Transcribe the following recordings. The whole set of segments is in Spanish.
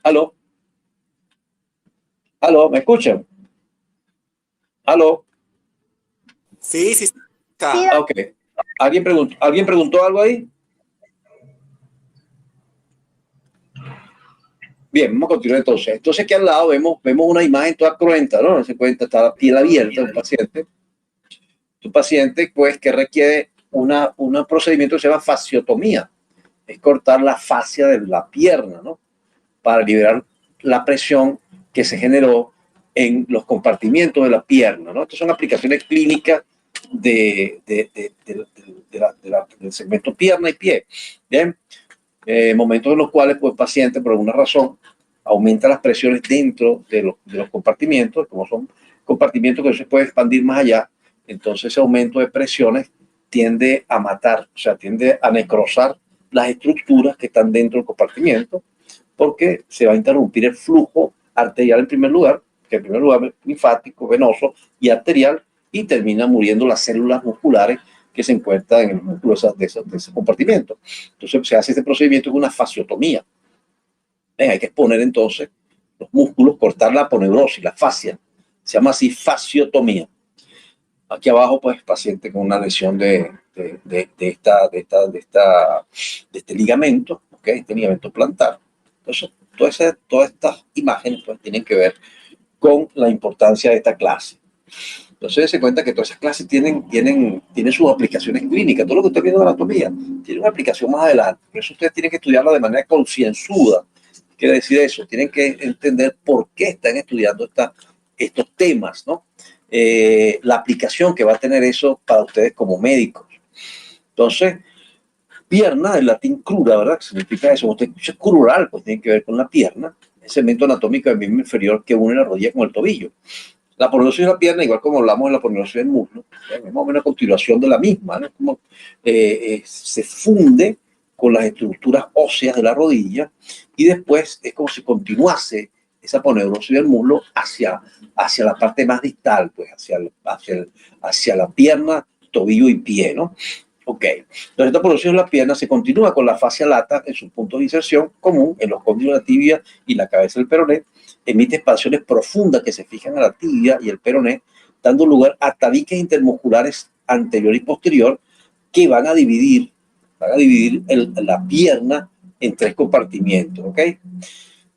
Aló, aló, ¿me escuchan? Aló, Sí, sí, sí, Sí, está. ok. ¿Alguien preguntó algo ahí? Bien, vamos a continuar entonces. Entonces aquí al lado vemos una imagen toda cruenta, ¿no? Se cuenta, está la piel abierta de un paciente. Un paciente, pues, que requiere un procedimiento que se llama fasciotomía. Es cortar la fascia de la pierna, ¿no? Para liberar la presión que se generó en los compartimientos de la pierna, ¿no? Estas son aplicaciones clínicas del segmento pierna y pie. Bien, momentos en los cuales pues, el paciente, por alguna razón, aumenta las presiones dentro de los compartimientos, como son compartimientos que no se pueden expandir más allá, entonces ese aumento de presiones tiende a matar, o sea, tiende a necrosar las estructuras que están dentro del compartimiento, porque se va a interrumpir el flujo arterial en primer lugar, que en primer lugar es linfático, venoso y arterial, y termina muriendo las células musculares que se encuentran en el músculo de ese compartimento. Entonces se hace este procedimiento con una fasciotomía. Hay que exponer entonces los músculos, cortar la aponeurosis, la fascia. Se llama así fasciotomía. Aquí abajo, pues, paciente con una lesión de este ligamento, ¿ok? Este ligamento plantar. Entonces, todas estas imágenes pues, tienen que ver con la importancia de esta clase. Entonces se cuenta que todas esas clases tienen sus aplicaciones clínicas. Todo lo que usted viendo de anatomía tiene una aplicación más adelante. Por eso ustedes tienen que estudiarla de manera concienzuda. Quiere decir eso, tienen que entender por qué están estudiando estos temas, ¿no? La aplicación que va a tener eso para ustedes como médicos. Entonces, pierna, el latín crura, ¿verdad? Que significa eso. Usted escucha crural, pues tiene que ver con la pierna, el segmento anatómico del miembro inferior que une la rodilla con el tobillo. La aponeurosis de la pierna, igual como hablamos de la aponeurosis del muslo, es más o menos una continuación de la misma, ¿no? Como, se funde con las estructuras óseas de la rodilla y después es como si continuase esa aponeurosis del muslo hacia la parte más distal, pues hacia la pierna, tobillo y pie, ¿no? Ok, entonces esta aponeurosis de la pierna se continúa con la fascia lata en su punto de inserción común en los cóndilos de la tibia y la cabeza del peroné, emite expansiones profundas que se fijan a la tibia y el peroné, dando lugar a tabiques intermusculares anterior y posterior que van a dividir la pierna en tres compartimientos, ¿ok?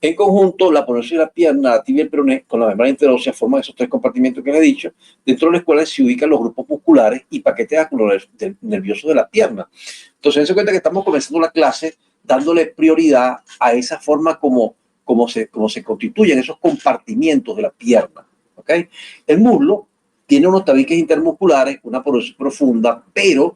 En conjunto, la aponeurosis de la pierna, la tibia y el peroné, con la membrana interósea, forman esos tres compartimentos que les he dicho, dentro de los cuales se ubican los grupos musculares y paquetes nerviosos de la pierna. Entonces, dense cuenta que estamos comenzando la clase dándole prioridad a esa forma como se constituyen esos compartimientos de la pierna, ¿ok? El muslo tiene unos tabiques intermusculares, una aponeurosis profunda, pero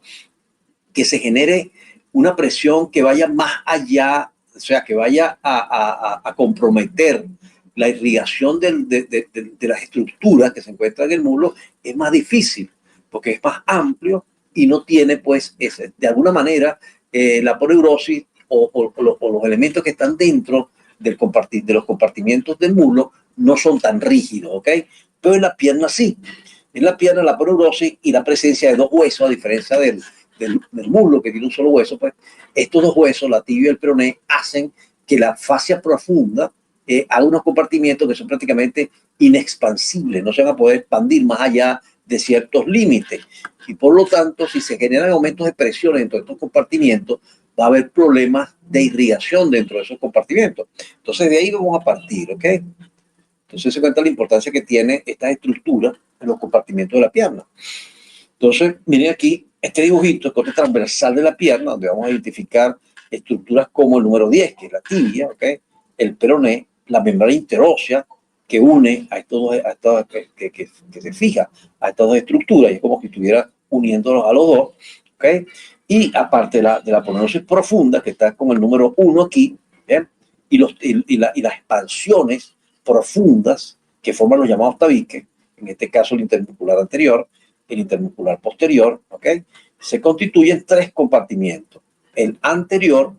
que se genere una presión que vaya más allá, o sea, que vaya a comprometer la irrigación de las estructuras que se encuentran en el muslo, es más difícil, porque es más amplio y no tiene, pues, de alguna manera, la poleurosis o los elementos que están dentro de los compartimientos del muslo no son tan rígidos, ¿ok? Pero en la pierna sí. En la pierna la poleurosis y la presencia de dos huesos, a diferencia del muslo que tiene un solo hueso, pues estos dos huesos, la tibia y el peroné, hacen que la fascia profunda haga unos compartimientos que son prácticamente inexpansibles, no se van a poder expandir más allá de ciertos límites. Y por lo tanto, si se generan aumentos de presión dentro de estos compartimientos, va a haber problemas de irrigación dentro de esos compartimientos. Entonces, de ahí vamos a partir, ¿ok? Entonces, se cuenta la importancia que tiene esta estructura en los compartimientos de la pierna. Entonces, miren aquí este dibujito, el corte transversal de la pierna, donde vamos a identificar estructuras como el número 10, que es la tibia, ¿okay? El peroné, la membrana interósea, que une a que se fija a estas dos estructuras, y es como si estuviera uniéndolos a los dos, ¿ok? Y aparte de la aponeurosis profunda, que está con el número 1 aquí, ¿bien? Y las expansiones profundas que forman los llamados tabiques, en este caso el intermuscular anterior, el intermuscular posterior, ¿ok? Se constituyen tres compartimientos. El anterior,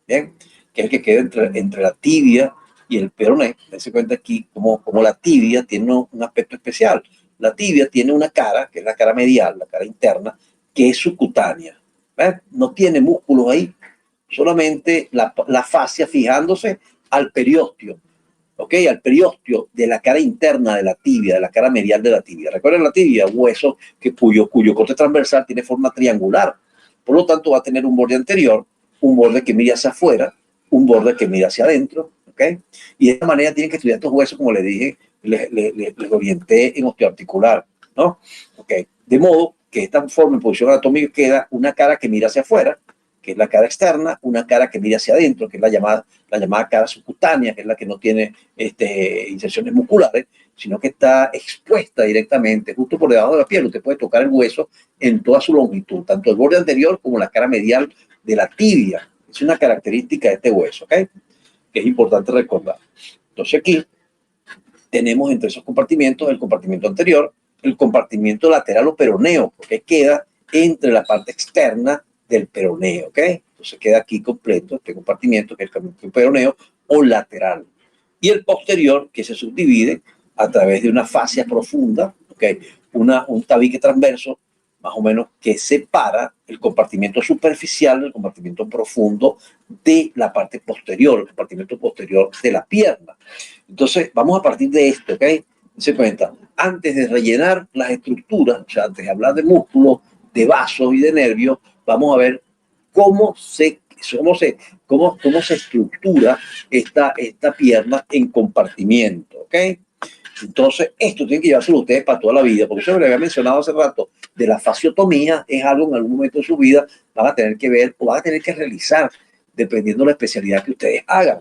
¿bien? Que es el que queda entre la tibia y el peroné. Dense cuenta aquí como la tibia tiene un aspecto especial. La tibia tiene una cara, que es la cara medial, la cara interna, que es subcutánea. ¿Ves? No tiene músculos ahí, solamente la fascia fijándose al periósteo, ¿ok? Al periósteo de la cara interna de la tibia, de la cara medial de la tibia. Recuerden la tibia, hueso cuyo corte transversal tiene forma triangular. Por lo tanto, va a tener un borde anterior, un borde que mira hacia afuera, un borde que mira hacia adentro, ¿ok? Y de esta manera tienen que estudiar estos huesos, como les dije, les orienté en osteoarticular, ¿no? ¿Ok? De modo que esta forma en posición anatómica queda una cara que mira hacia afuera, que es la cara externa, una cara que mira hacia adentro, que es la llamada cara subcutánea, que es la que no tiene inserciones musculares, sino que está expuesta directamente, justo por debajo de la piel. Usted puede tocar el hueso en toda su longitud, tanto el borde anterior como la cara medial de la tibia. Es una característica de este hueso, ¿ok? Que es importante recordar. Entonces aquí tenemos entre esos compartimentos el compartimento anterior, el compartimento lateral o peroneo, porque queda entre la parte externa del peroneo, ¿ok? Entonces queda aquí completo este compartimento, que es el peroneo o lateral. Y el posterior, que se subdivide a través de una fascia profunda, ¿ok? Un tabique transverso, más o menos, que separa el compartimento superficial del compartimento profundo de la parte posterior, el compartimento posterior de la pierna. Entonces, vamos a partir de esto, ¿ok? Se cuenta, antes de rellenar las estructuras, o sea, antes de hablar de músculos, de vasos y de nervios, vamos a ver cómo se estructura esta pierna en compartimiento, ¿ok? Entonces, esto tiene que llevárselo ustedes para toda la vida, porque eso que les había mencionado hace rato de la fasciotomía es algo en algún momento de su vida van a tener que ver o van a tener que realizar, dependiendo de la especialidad que ustedes hagan.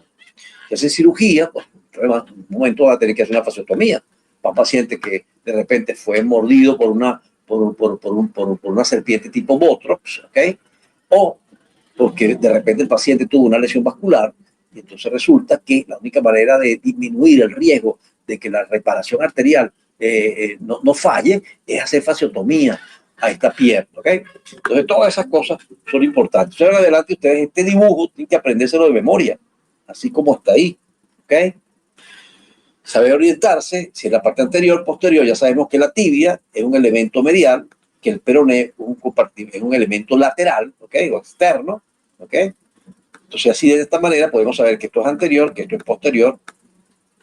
Si hacen cirugía, pues en un momento van a tener que hacer una fasciotomía para un paciente que de repente fue mordido por una serpiente tipo Botrox, ¿ok? O porque de repente el paciente tuvo una lesión vascular y entonces resulta que la única manera de disminuir el riesgo de que la reparación arterial no falle es hacer fasciotomía a esta pierna, ¿ok? Entonces todas esas cosas son importantes. Entonces en adelante ustedes este dibujo tienen que aprendérselo de memoria, así como está ahí, ¿ok? Saber orientarse, si es la parte anterior, posterior, ya sabemos que la tibia es un elemento medial, que el peroné es un elemento lateral, ¿ok? O externo, ¿ok? Entonces así de esta manera podemos saber que esto es anterior, que esto es posterior,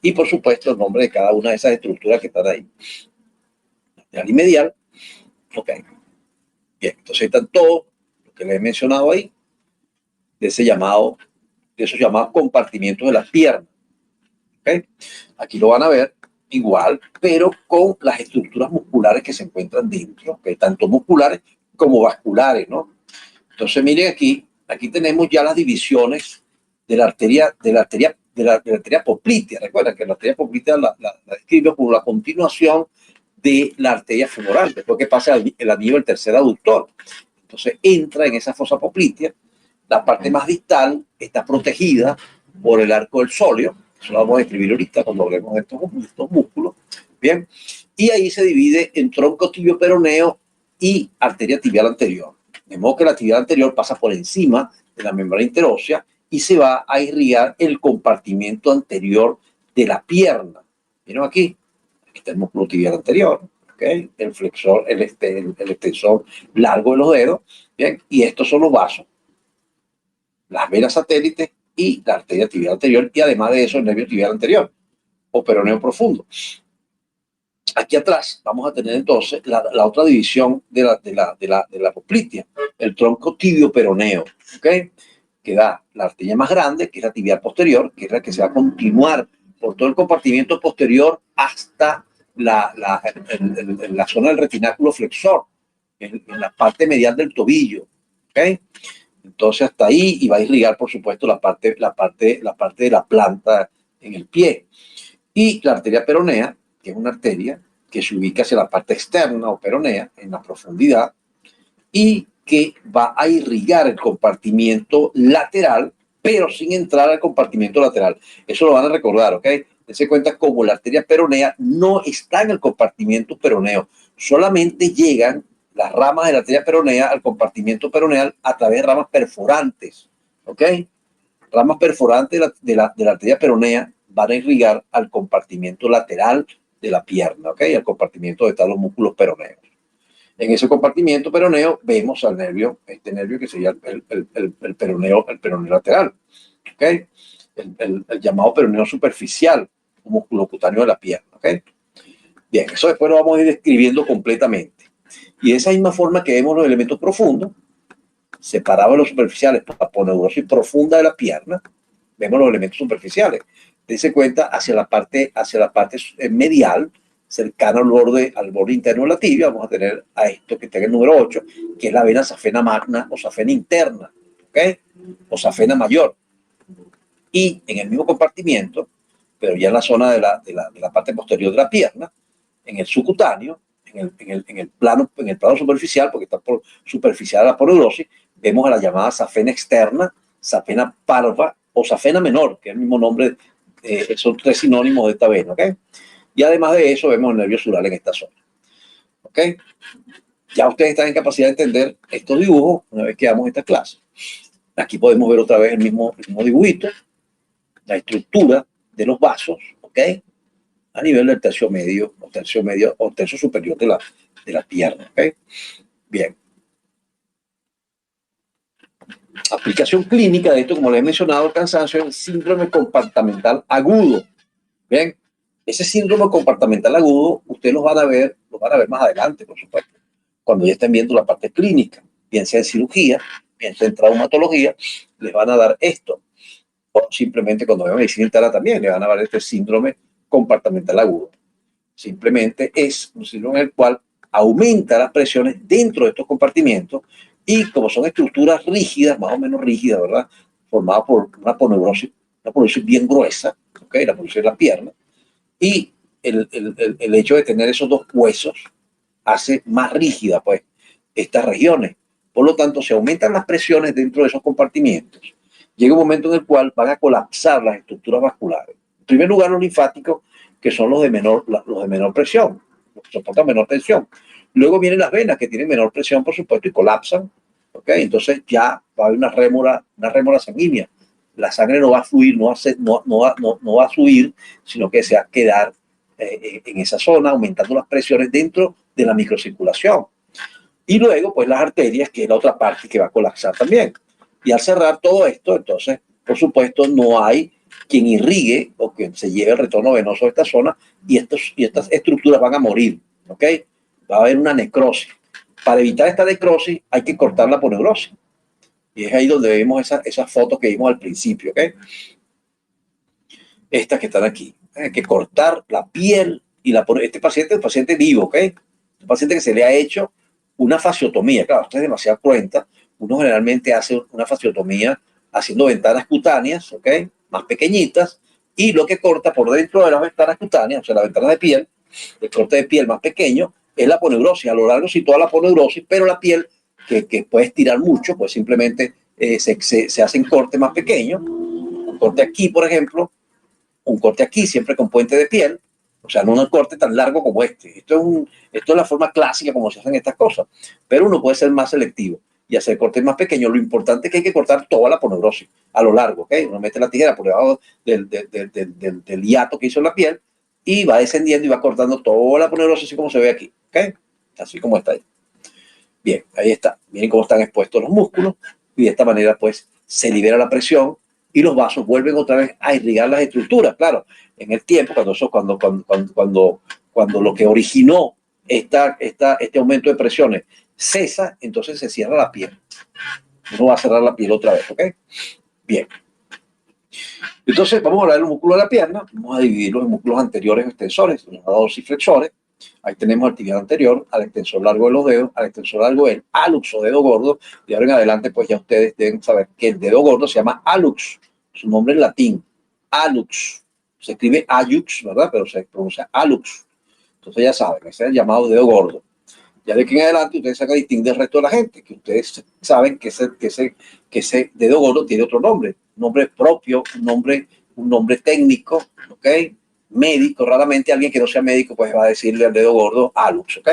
y por supuesto el nombre de cada una de esas estructuras que están ahí. Lateral y medial, ¿ok? Bien, entonces están todos lo que les he mencionado ahí, de esos llamados compartimientos de las piernas. ¿Okay? Aquí lo van a ver igual, pero con las estructuras musculares que se encuentran dentro, ¿okay? Tanto musculares como vasculares, ¿no? Entonces miren aquí tenemos ya las divisiones de la arteria poplitea. Recuerden que la arteria poplitea la describe como la continuación de la arteria femoral, después que pasa el anillo del tercer aductor. Entonces entra en esa fosa poplitea. La parte más distal está protegida por el arco del sóleo. Eso lo vamos a describir ahorita cuando hablemos de estos músculos. Bien. Y ahí se divide en tronco tibio peroneo y arteria tibial anterior. De modo que la tibial anterior pasa por encima de la membrana interósea y se va a irrigar el compartimento anterior de la pierna. ¿Vieron aquí? Aquí está el músculo tibial anterior, ¿okay? El flexor, el extensor largo de los dedos, ¿bien? Y estos son los vasos, las venas satélites y la arteria tibial anterior, y además de eso el nervio tibial anterior o peroneo profundo. Aquí atrás vamos a tener entonces la otra división de la poplitea, el tronco tibio peroneo, ¿ok? Que da la arteria más grande, que es la tibial posterior, que es la que se va a continuar por todo el compartimento posterior hasta la zona del retináculo flexor, en la parte medial del tobillo, ¿ok? Entonces hasta ahí, y va a irrigar, por supuesto, la parte de la planta en el pie. Y la arteria peronea, que es una arteria que se ubica hacia la parte externa o peronea, en la profundidad, y que va a irrigar el compartimiento lateral, pero sin entrar al compartimento lateral. Eso lo van a recordar, ¿ok? Dense cuenta como la arteria peronea no está en el compartimento peroneo, solamente llegan las ramas de la arteria peronea al compartimento peroneal a través de ramas perforantes, ¿ok? Ramas perforantes de la arteria peronea van a irrigar al compartimento lateral de la pierna, ¿ok? Al compartimento donde están los músculos peroneos. En ese compartimento peroneo vemos al nervio, este nervio que sería el peroneo lateral, ¿ok? el llamado peroneo superficial, un músculo cutáneo de la pierna. ¿Okay? Bien, eso después lo vamos a ir describiendo completamente. Y de esa misma forma que vemos los elementos profundos, separados de los superficiales por la aponeurosis profunda de la pierna, vemos los elementos superficiales. Dense cuenta hacia la parte medial, cercano al borde interno de la tibia, vamos a tener a esto que está en el número 8, que es la vena safena magna o safena interna, ¿ok? O safena mayor. Y en el mismo compartimiento, pero ya en la zona de la parte posterior de la pierna, en el subcutáneo, en el plano superficial, porque está por superficial la aponeurosis, vemos a la llamada safena externa, safena parva o safena menor, que es el mismo nombre, son tres sinónimos de esta vena, ¿ok? Y además de eso, vemos el nervio sural en esta zona, ¿ok? Ya ustedes están en capacidad de entender estos dibujos una vez que damos esta clase. Aquí podemos ver otra vez el mismo dibujito, la estructura de los vasos, ¿ok? A nivel del tercio medio o tercio superior de la pierna, ¿ok? Bien. Aplicación clínica de esto, como les he mencionado, el cansancio es el síndrome compartimental agudo. Bien, ese síndrome compartimental agudo, ustedes los van a ver más adelante, por supuesto, cuando ya estén viendo la parte clínica, bien sea en cirugía, bien sea en traumatología, les van a dar esto. O simplemente cuando vean medicina interna también, le van a dar este síndrome compartimental agudo. Simplemente es un síndrome en el cual aumenta las presiones dentro de estos compartimentos y como son estructuras rígidas, más o menos rígidas, ¿verdad? Formadas por una aponeurosis bien gruesa, ¿ok? La aponeurosis de la pierna. Y el hecho de tener esos dos huesos hace más rígida, pues, estas regiones. Por lo tanto, se aumentan las presiones dentro de esos compartimentos. Llega un momento en el cual van a colapsar las estructuras vasculares. En primer lugar, los linfáticos, que son los de menor presión, los que soportan menor tensión. Luego vienen las venas, que tienen menor presión, por supuesto, y colapsan. ¿Okay? Entonces ya va a haber una rémora sanguínea. La sangre no va a fluir, no va a subir, sino que se va a quedar en esa zona, aumentando las presiones dentro de la microcirculación. Y luego, pues las arterias, que es la otra parte que va a colapsar también. Y al cerrar todo esto, entonces, por supuesto, no hay quien irrigue o quien se lleve el retorno venoso de esta zona y estas estructuras van a morir, ¿ok? Va a haber una necrosis. Para evitar esta necrosis hay que cortar la aponeurosis. Y es ahí donde vemos esas fotos que vimos al principio, ¿ok? Estas que están aquí. Hay que cortar la piel y este paciente es un paciente vivo, ¿ok? Un paciente que se le ha hecho una fasciotomía. Claro, esto es demasiado cruenta. Uno generalmente hace una fasciotomía haciendo ventanas cutáneas, ¿ok? Más pequeñitas, y lo que corta por dentro de las ventanas cutáneas, o sea, las ventanas de piel, el corte de piel más pequeño, es la aponeurosis. A lo largo sí toda la aponeurosis, pero la piel, que puede estirar mucho, pues simplemente se hacen cortes más pequeños. Un corte aquí, por ejemplo, un corte aquí, siempre con puente de piel, o sea, no un corte tan largo como este. Esto es la forma clásica como se hacen estas cosas, pero uno puede ser más selectivo y hacer cortes más pequeños. Lo importante es que hay que cortar toda la aponeurosis a lo largo, ¿ok? Uno mete la tijera por debajo del hiato que hizo en la piel y va descendiendo y va cortando toda la aponeurosis así como se ve aquí, ¿ok? Así como está ahí. Bien, ahí está. Miren cómo están expuestos los músculos y de esta manera, pues, se libera la presión y los vasos vuelven otra vez a irrigar las estructuras. Claro, en el tiempo, cuando lo que originó este aumento de presiones cesa, entonces se cierra la piel. Uno va a cerrar la piel otra vez, ¿ok? Bien. Entonces, vamos a hablar del músculo de la pierna. Vamos a dividirlos en músculos anteriores o extensores, los dorsiflexores. Ahí tenemos al tibial anterior, al extensor largo de los dedos, al extensor largo del hallux o dedo gordo. De ahora en adelante, pues ya ustedes deben saber que el dedo gordo se llama hallux. Su nombre en latín, hallux. Se escribe hallux, ¿verdad? Pero se pronuncia hallux. Entonces ya saben, ese es el llamado dedo gordo. Ya de aquí en adelante ustedes se van a distinguir del resto de la gente, que ustedes saben que ese dedo gordo tiene otro nombre, un nombre propio, un nombre técnico, ¿ok? Médico, raramente alguien que no sea médico pues va a decirle al dedo gordo hallux, ¿ok?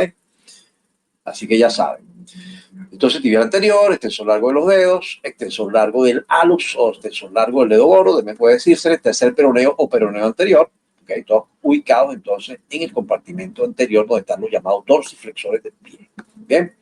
Así que ya saben. Entonces, tibial anterior, extensor largo de los dedos, extensor largo del hallux o extensor largo del dedo gordo, también puede decirse el tercer peroneo o peroneo anterior, ¿okay? Todos ubicados entonces en el compartimento anterior donde están los llamados dorsiflexores del pie. Bien.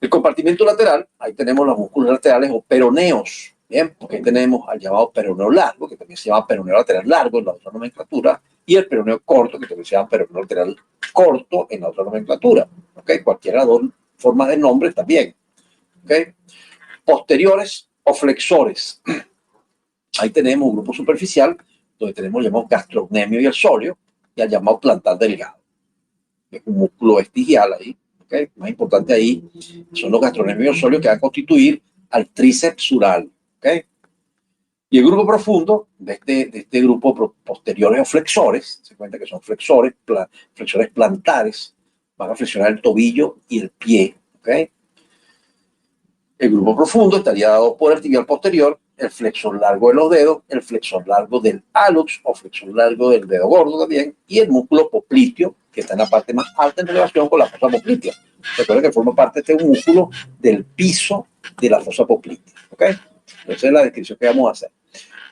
El compartimento lateral, ahí tenemos los músculos laterales o peroneos. Bien, porque tenemos al llamado peroneo largo, que también se llama peroneo lateral largo en la otra nomenclatura, y el peroneo corto, que también se llama peroneo lateral corto en la otra nomenclatura. ¿Ok? Cualquiera de las dos formas de nombre está bien. ¿Ok? Posteriores o flexores. Ahí tenemos un grupo superficial, donde tenemos el llamado gastrocnemio y el sóleo, y al llamado plantar delgado. Es un músculo vestigial ahí. ¿Ok? Más importante ahí son los gastrocnemios y el sóleo que van a constituir al tríceps sural. ¿Ok? Y el grupo profundo de este grupo posteriores o flexores, se cuenta que son flexores, flexores plantares, van a flexionar el tobillo y el pie. ¿Okay? El grupo profundo estaría dado por el tibial posterior, el flexor largo de los dedos, el flexor largo del hallux o flexor largo del dedo gordo también, y el músculo popliteo, que está en la parte más alta en relación con la fosa poplitea. Recuerda que forma parte de este músculo del piso de la fosa poplitea. ¿Okay? Esa es la descripción que vamos a hacer.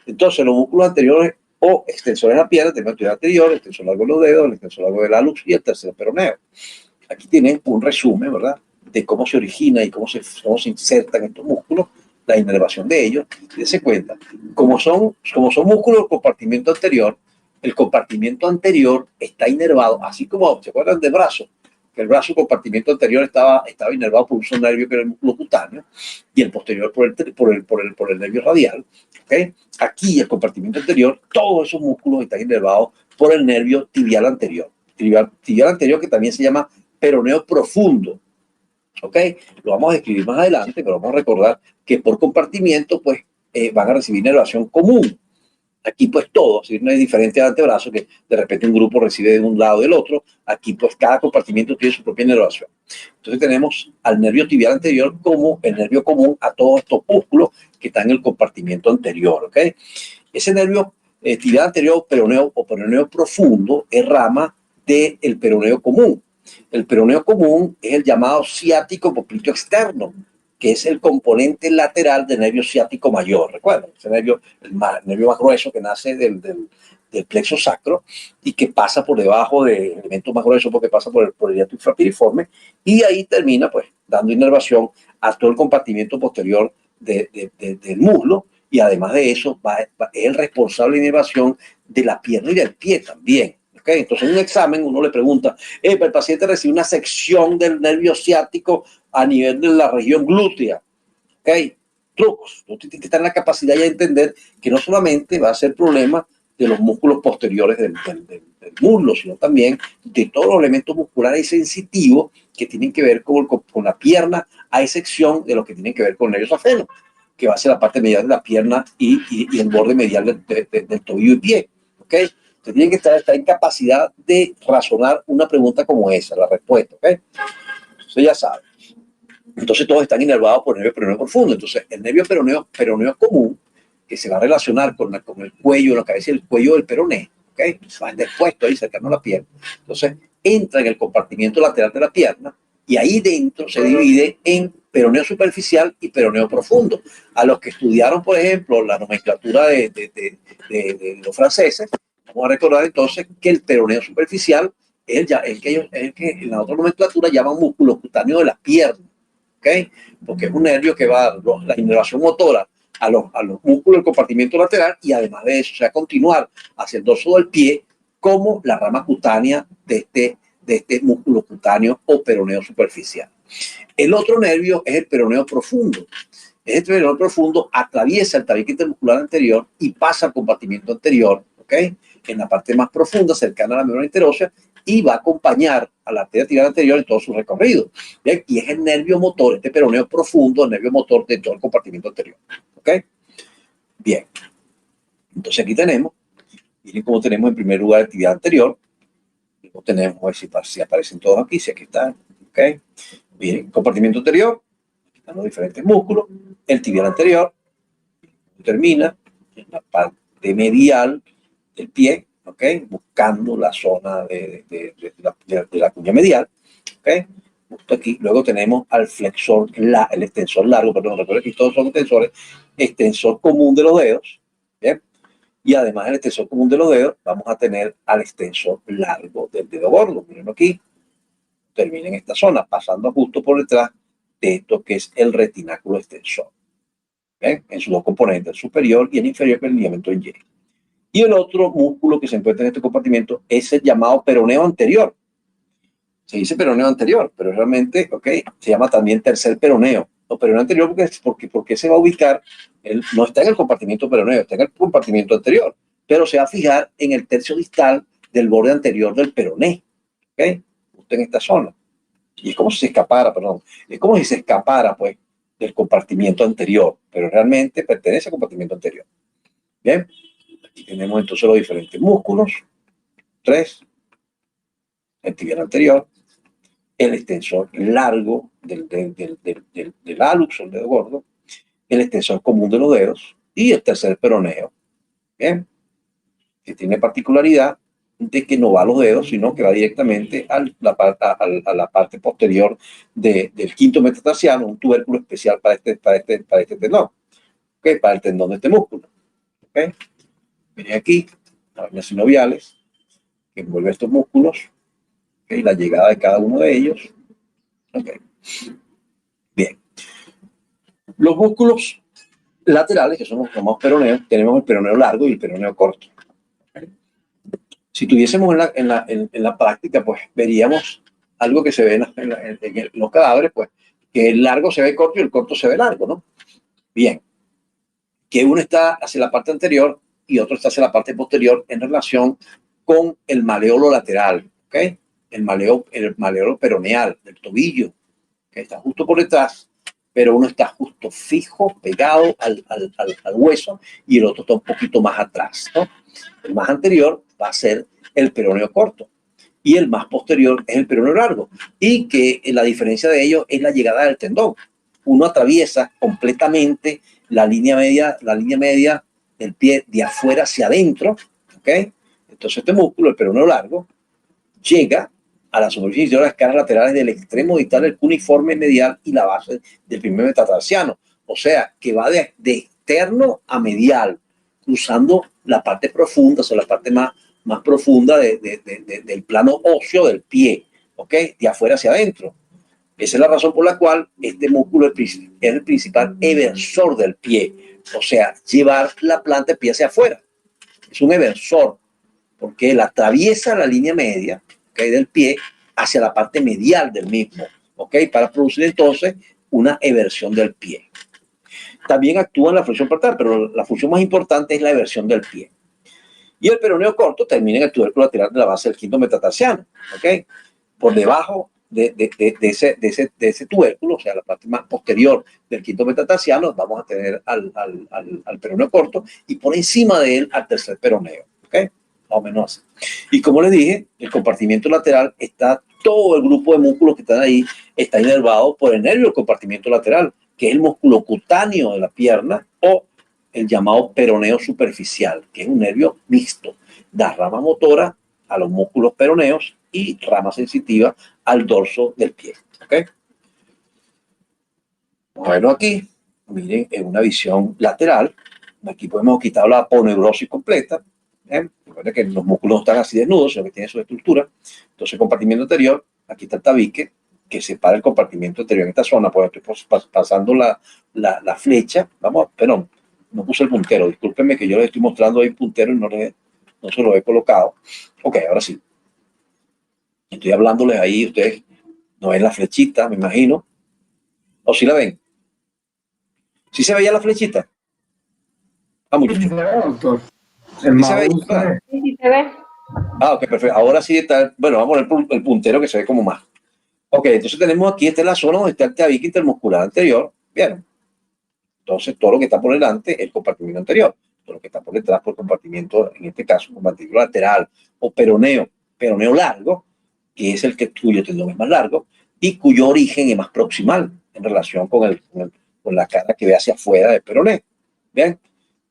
Entonces, los músculos anteriores o extensores de la pierna, tenemos el tibial anterior, el extensor largo de los dedos, el extensor largo del hallux y el tercer peroneo. Aquí tienen un resumen, ¿verdad?, de cómo se origina y cómo se insertan estos músculos, la inervación de ellos. Dense cuenta, como son músculos del compartimento anterior, el compartimento anterior está inervado, así como, ¿se acuerdan del brazo? Que el brazo, compartimento anterior, estaba inervado por un solo nervio que era el músculo cutáneo, y el posterior por el nervio radial. ¿Okay? Aquí, el compartimento anterior, todos esos músculos están inervados por el nervio tibial anterior. Tibial anterior, que también se llama peroneo profundo. ¿Ok? Lo vamos a describir más adelante, pero vamos a recordar que por compartimento, pues, van a recibir inervación común. Aquí, pues, todo, si no es diferente al antebrazo, que de repente un grupo recibe de un lado del otro, aquí, pues, cada compartimento tiene su propia inervación. Entonces, tenemos al nervio tibial anterior como el nervio común a todos estos músculos que están en el compartimento anterior, ¿ok? Ese nervio tibial anterior, peroneo o peroneo profundo, es rama del peroneo común. El peroneo común es el llamado ciático popliteo externo, que es el componente lateral del nervio ciático mayor. Recuerden, ese nervio, el nervio más grueso que nace del plexo sacro y que pasa por debajo del elemento más grueso porque pasa por el hiato infrapiriforme, y ahí termina, pues, dando inervación a todo el compartimiento posterior del muslo, y además de eso es el responsable de inervación de la pierna y del pie también. ¿Okay? Entonces, en un examen uno le pregunta, el paciente recibe una sección del nervio ciático a nivel de la región glútea. ¿Okay? Trucos. Tú tienes que estar en la capacidad de entender que no solamente va a ser problema de los músculos posteriores del muslo, sino también de todos los elementos musculares sensitivos que tienen que ver con la pierna, a excepción de los que tienen que ver con el nervio safeno, que va a ser la parte medial de la pierna y el borde medial del tobillo y pie. ¿Okay? Usted tiene que estar en capacidad de razonar una pregunta como esa, la respuesta. ¿Okay? Entonces ya sabe. Entonces todos están inervados por el nervio peroneo profundo. Entonces el nervio peroneo común, que se va a relacionar con el cuello, la cabeza y el cuello del peroné, ¿okay? Se va expuesto ahí cercano a la pierna. Entonces entra en el compartimiento lateral de la pierna y ahí dentro se divide en peroneo superficial y peroneo profundo. A los que estudiaron, por ejemplo, la nomenclatura de los franceses, vamos a recordar entonces que el peroneo superficial es el que en la otra nomenclatura llaman músculo cutáneo de las piernas. ¿Okay? Porque es un nervio que va a la inervación motora a los músculos del compartimento lateral, y además de eso, o sea, continuar hacia el dorso del pie como la rama cutánea de este músculo cutáneo o peroneo superficial. El otro nervio es el peroneo profundo. Este peroneo profundo atraviesa el tabique intermuscular anterior y pasa al compartimento anterior, ¿ok? En la parte más profunda, cercana a la membrana interósea, y va a acompañar a la arteria tibial anterior en todo su recorrido. ¿Bien? Y es el nervio motor, este peroneo profundo, el nervio motor de todo el compartimento anterior. ¿Ok? Bien. Entonces aquí tenemos, miren cómo tenemos en primer lugar el tibial anterior. Luego tenemos, a ver si aparecen todos aquí, si aquí están. ¿Ok? Miren, compartimento anterior, están los diferentes músculos, el tibial anterior, termina en la parte medial del pie, ¿ok? Buscando la zona de la cuña medial, ¿ok? Justo aquí. Luego tenemos al flexor, el extensor largo, perdón, recuerden que todos son extensores, extensor común de los dedos, ¿bien? Y además del extensor común de los dedos, vamos a tener al extensor largo del dedo gordo. Miren aquí, termina en esta zona, pasando justo por detrás de esto que es el retináculo extensor. ¿ven? En sus dos componentes, el superior y el inferior, que es el ligamento en Y. Y el otro músculo que se encuentra en este compartimento es el llamado peroneo anterior. Se dice peroneo anterior, pero realmente, ok, se llama también tercer peroneo. O peroneo anterior porque se va a ubicar, él no está en el compartimento peroneo, está en el compartimento anterior, pero se va a fijar en el tercio distal del borde anterior del peroné, ok, justo en esta zona. Y es como si se escapara, perdón, es como si se escapara, pues, del compartimento anterior, pero realmente pertenece al compartimento anterior. Bien, aquí tenemos entonces los diferentes músculos, 3, el tibial anterior, el extensor largo del hallux, el dedo gordo, el extensor común de los dedos y el tercer peroneo. Bien, que tiene particularidad de que no va a los dedos, sino que va directamente a la parte posterior del quinto metatarsiano, un tubérculo especial para este tendón, ¿okay? Para el tendón de este músculo. ¿Okay? Miren aquí, las venas sinoviales, que envuelve estos músculos, ¿okay? La llegada de cada uno de ellos. Okay. Bien. Los músculos laterales, que son los llamados peroneos, tenemos el peroneo largo y el peroneo corto. ¿Okay? Si tuviésemos en la práctica, pues veríamos algo que se ve en los cadáveres, pues que el largo se ve corto y el corto se ve largo, ¿no? Bien. Que uno está hacia la parte anterior y otro está hacia la parte posterior en relación con el maleolo lateral, ¿ok? El maleolo peroneal del tobillo, que está justo por detrás, pero uno está justo fijo, pegado al hueso, y el otro está un poquito más atrás, ¿no? El más anterior va a ser el peroneo corto y el más posterior es el peroneo largo, y que la diferencia de ellos es la llegada del tendón. Uno atraviesa completamente la línea media del pie de afuera hacia adentro, ¿ok? Entonces este músculo, el peroneo largo, llega a la superficie de las caras laterales del extremo distal del cuneiforme medial y la base del primer metatarsiano. O sea, que va de externo a medial, cruzando la parte profunda, o sea, la parte más profunda del plano óseo del pie, ¿ok? De afuera hacia adentro. Esa es la razón por la cual este músculo es el principal eversor del pie. O sea, llevar la planta de pie hacia afuera. Es un eversor, porque él atraviesa la línea media, ¿okay? Del pie hacia la parte medial del mismo, ¿ok? Para producir entonces una eversión del pie. También actúa en la flexión plantar, pero la función más importante es la eversión del pie. Y el peroneo corto termina en el tubérculo lateral de la base del quinto metatarsiano, ¿ok? Por debajo de ese tubérculo, o sea, la parte más posterior del quinto metatarsiano, vamos a tener al peroneo corto, y por encima de él al tercer peroneo, ¿ok? Más o menos así. Y como les dije, el compartimiento lateral está, todo el grupo de músculos que están ahí está inervado por el nervio del compartimiento lateral, que es el músculo cutáneo de la pierna, o el llamado peroneo superficial, que es un nervio mixto, da rama motora a los músculos peroneos y rama sensitiva al dorso del pie. ¿Okay? Bueno, aquí, miren, en una visión lateral, aquí podemos quitar la aponeurosis completa. Recuerda que los músculos no están así desnudos, sino que tienen su estructura. Entonces, el compartimento anterior, aquí está el tabique, que separa el compartimento anterior en esta zona. Pues estoy pasando la flecha. Vamos, perdón, no puse el puntero. Discúlpenme que yo les estoy mostrando ahí el puntero y no se lo he colocado. Ok, ahora sí. Estoy hablándoles ahí, ustedes no ven la flechita, me imagino. ¿O sí la ven? ¿Sí se veía la flechita? Ah, muchachos. Sí se ve, doctor. ¿Sí se veía? Sí, se ve. Ah, ok, perfecto. Ahora sí está. Bueno, vamos a poner el puntero que se ve como más. Ok, entonces tenemos aquí, esta es la zona donde está el tabique intermuscular anterior. Bien. Entonces, todo lo que está por delante es el compartimento anterior. Todo lo que está por detrás, por el compartimento, en este caso, compartimento lateral o peroneo largo, que es el cuyo tendón es más largo y cuyo origen es más proximal en relación con la cara que ve hacia afuera del peroneo. Bien.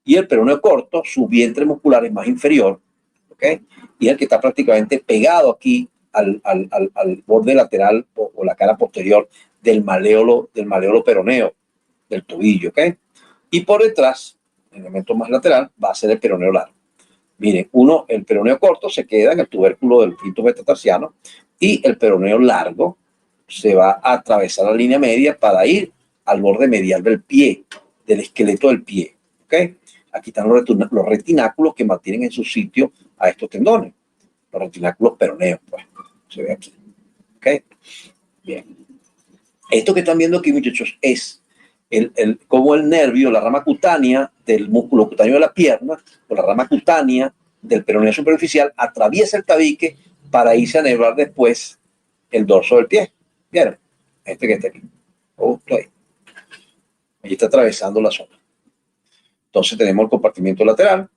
Y el peroneo corto, su vientre muscular es más inferior, ¿ok? Y el que está prácticamente pegado aquí al borde lateral o la cara posterior del maleolo peroneo del tobillo, ¿ok? Y por detrás, el elemento más lateral, va a ser el peroneo largo. Miren, el peroneo corto se queda en el tubérculo del quinto metatarsiano y el peroneo largo se va a atravesar la línea media para ir al borde medial del pie, del esqueleto del pie. ¿Ok? Aquí están los retináculos que mantienen en su sitio a estos tendones. Los retináculos peroneos, pues. Se ve aquí. ¿Ok? Bien. Esto que están viendo aquí, muchachos, es cómo el nervio, la rama cutánea del músculo cutáneo de la pierna, o la rama cutánea del peroneo superficial, atraviesa el tabique para irse a nervar después el dorso del pie. ¿Vieron? Este que está aquí. Justo ahí. Ahí está atravesando la zona. Entonces tenemos el compartimiento lateral,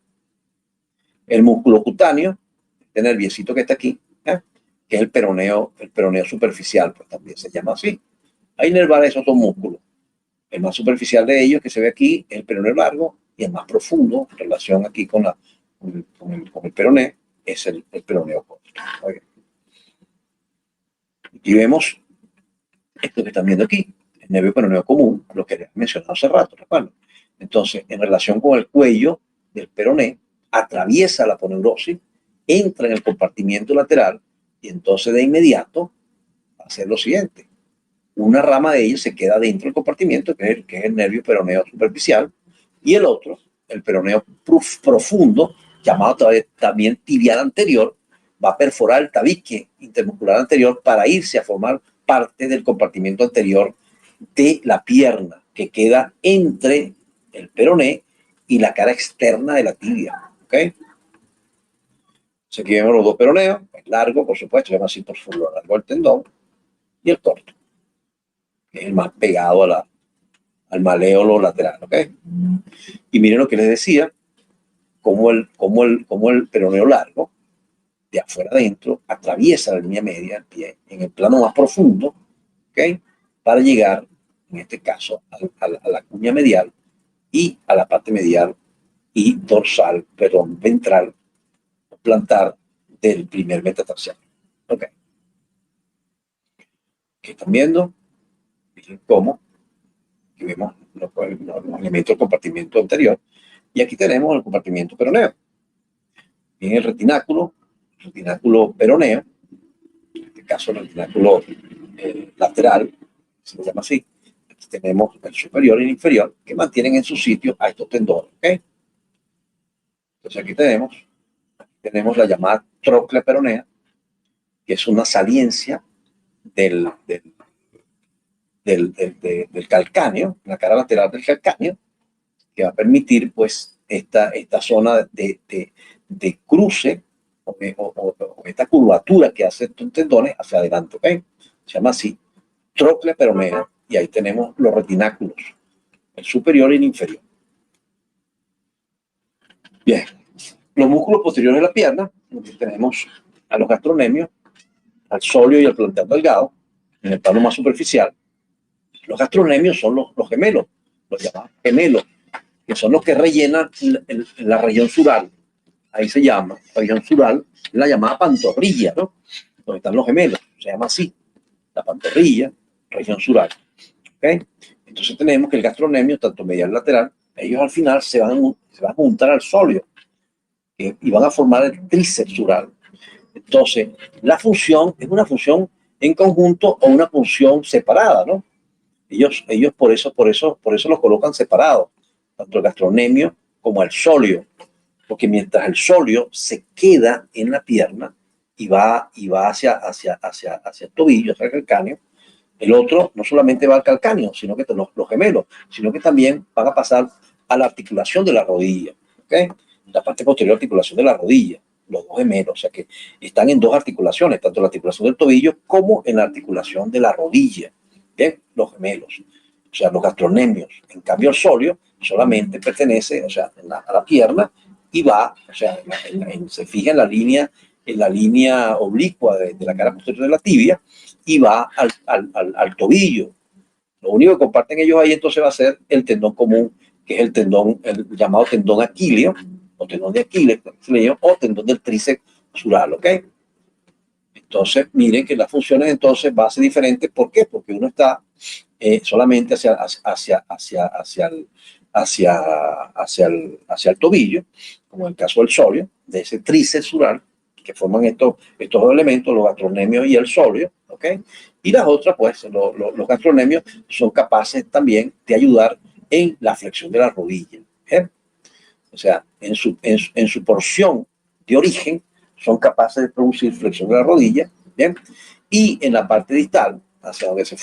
el músculo cutáneo, este nerviecito que está aquí, ¿eh? Que es el peroneo superficial, pues también se llama así. Hay nervar esos dos músculos. El más superficial de ellos que se ve aquí es el peroneo largo y el más profundo en relación aquí con el peroné es el peroneo corto. Okay. Y vemos esto que están viendo aquí, el nervio peroneo común, lo que les mencionado hace rato, ¿recuerdan? Entonces, en relación con el cuello del peroné, atraviesa la aponeurosis, entra en el compartimiento lateral y entonces de inmediato va a hacer lo siguiente. Una rama de ellos se queda dentro del compartimiento, que es el nervio peroneo superficial, y el otro, el peroneo profundo, llamado también tibial anterior, va a perforar el tabique intermuscular anterior para irse a formar parte del compartimento anterior de la pierna, que queda entre el peroné y la cara externa de la tibia. ¿Ok? Entonces aquí vemos los dos peroneos, el largo, por supuesto, se llama así por su largo el tendón, y el corto, que es el más pegado al maléolo lateral, ¿ok? Y miren lo que les decía, como el peroneo largo, de afuera adentro, atraviesa la línea media del pie en el plano más profundo, ¿ok? Para llegar, en este caso, a la cuña medial y a la parte medial y dorsal, perdón, ventral, plantar del primer metatarsiano. ¿Ok? ¿Qué están viendo? Miren cómo. Aquí vemos los elementos del compartimento anterior. Y aquí tenemos el compartimento peroneo. En el retináculo peroneo, en este caso el retináculo lateral, se llama así. Aquí tenemos el superior y el inferior que mantienen en su sitio a estos tendones. ¿Okay? Entonces aquí tenemos la llamada tróclea peronea, que es una saliencia del calcáneo, la cara lateral del calcáneo, que va a permitir pues esta zona de cruce o esta curvatura que hace estos tendones hacia adelante, ¿ok? Se llama así, tróclea peronea, y ahí tenemos los retináculos, el superior y el inferior. Bien, los músculos posteriores de la pierna, tenemos a los gastronemios, al sóleo y al plantar delgado, en el plano más superficial. Los gastronemios son los gemelos, los llamados gemelos, que son los que rellenan la región sural. Ahí se llama, la región sural, la llamada pantorrilla, ¿no? Donde están los gemelos, se llama así, la pantorrilla, región sural. ¿Okay? Entonces tenemos que el gastronemio, tanto medial y lateral, ellos al final se van a juntar al sóleo y van a formar el tríceps sural. Entonces, la función es una función en conjunto o una función separada, ¿no? Ellos por eso los colocan separados, tanto el gastronemio como el sóleo, porque mientras el sóleo se queda en la pierna y va hacia el tobillo, hacia el calcáneo, el otro no solamente va al calcáneo, sino que los gemelos, sino que también van a pasar a la articulación de la rodilla, ¿okay? La parte posterior de la articulación de la rodilla, los dos gemelos, o sea que están en dos articulaciones, tanto en la articulación del tobillo como en la articulación de la rodilla. Bien, los gemelos, o sea, los gastronemios. En cambio, el sóleo solamente pertenece, o sea, a la pierna y va, o sea, se fija en la línea oblicua de la cara posterior de la tibia y va al tobillo. Lo único que comparten ellos ahí entonces va a ser el tendón común, que es el llamado tendón aquileo, o tendón de Aquiles, o tendón del tríceps sural, ¿ok? Entonces, miren que las funciones entonces van a ser diferentes. ¿Por qué? Porque uno está solamente hacia el tobillo, como en el caso del sóleo, de ese tríceps sural, que forman estos dos elementos, los gastronemios y el sóleo, ¿ok? Y las otras, pues, los gastronemios son capaces también de ayudar en la flexión de la rodilla. ¿Eh? O sea, en su porción de origen son capaces de producir flexión de la rodilla, ¿bien? Y en la parte distal, hacia donde se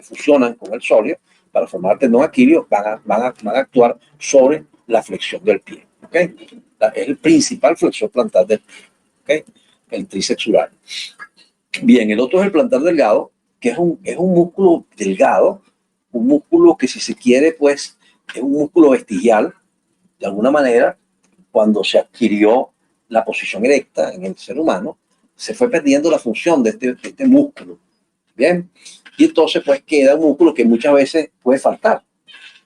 fusionan con el sóleo para formar el tendón aquilio, van a actuar sobre la flexión del pie. ¿Okay? Es el principal flexor plantar del pie. ¿Okay? El tríceps urario. Bien, el otro es el plantar delgado, que es un músculo delgado, un músculo que, si se quiere, pues es un músculo vestigial. De alguna manera, cuando se adquirió la posición erecta en el ser humano, se fue perdiendo la función de este músculo. Bien, y entonces pues queda un músculo que muchas veces puede faltar,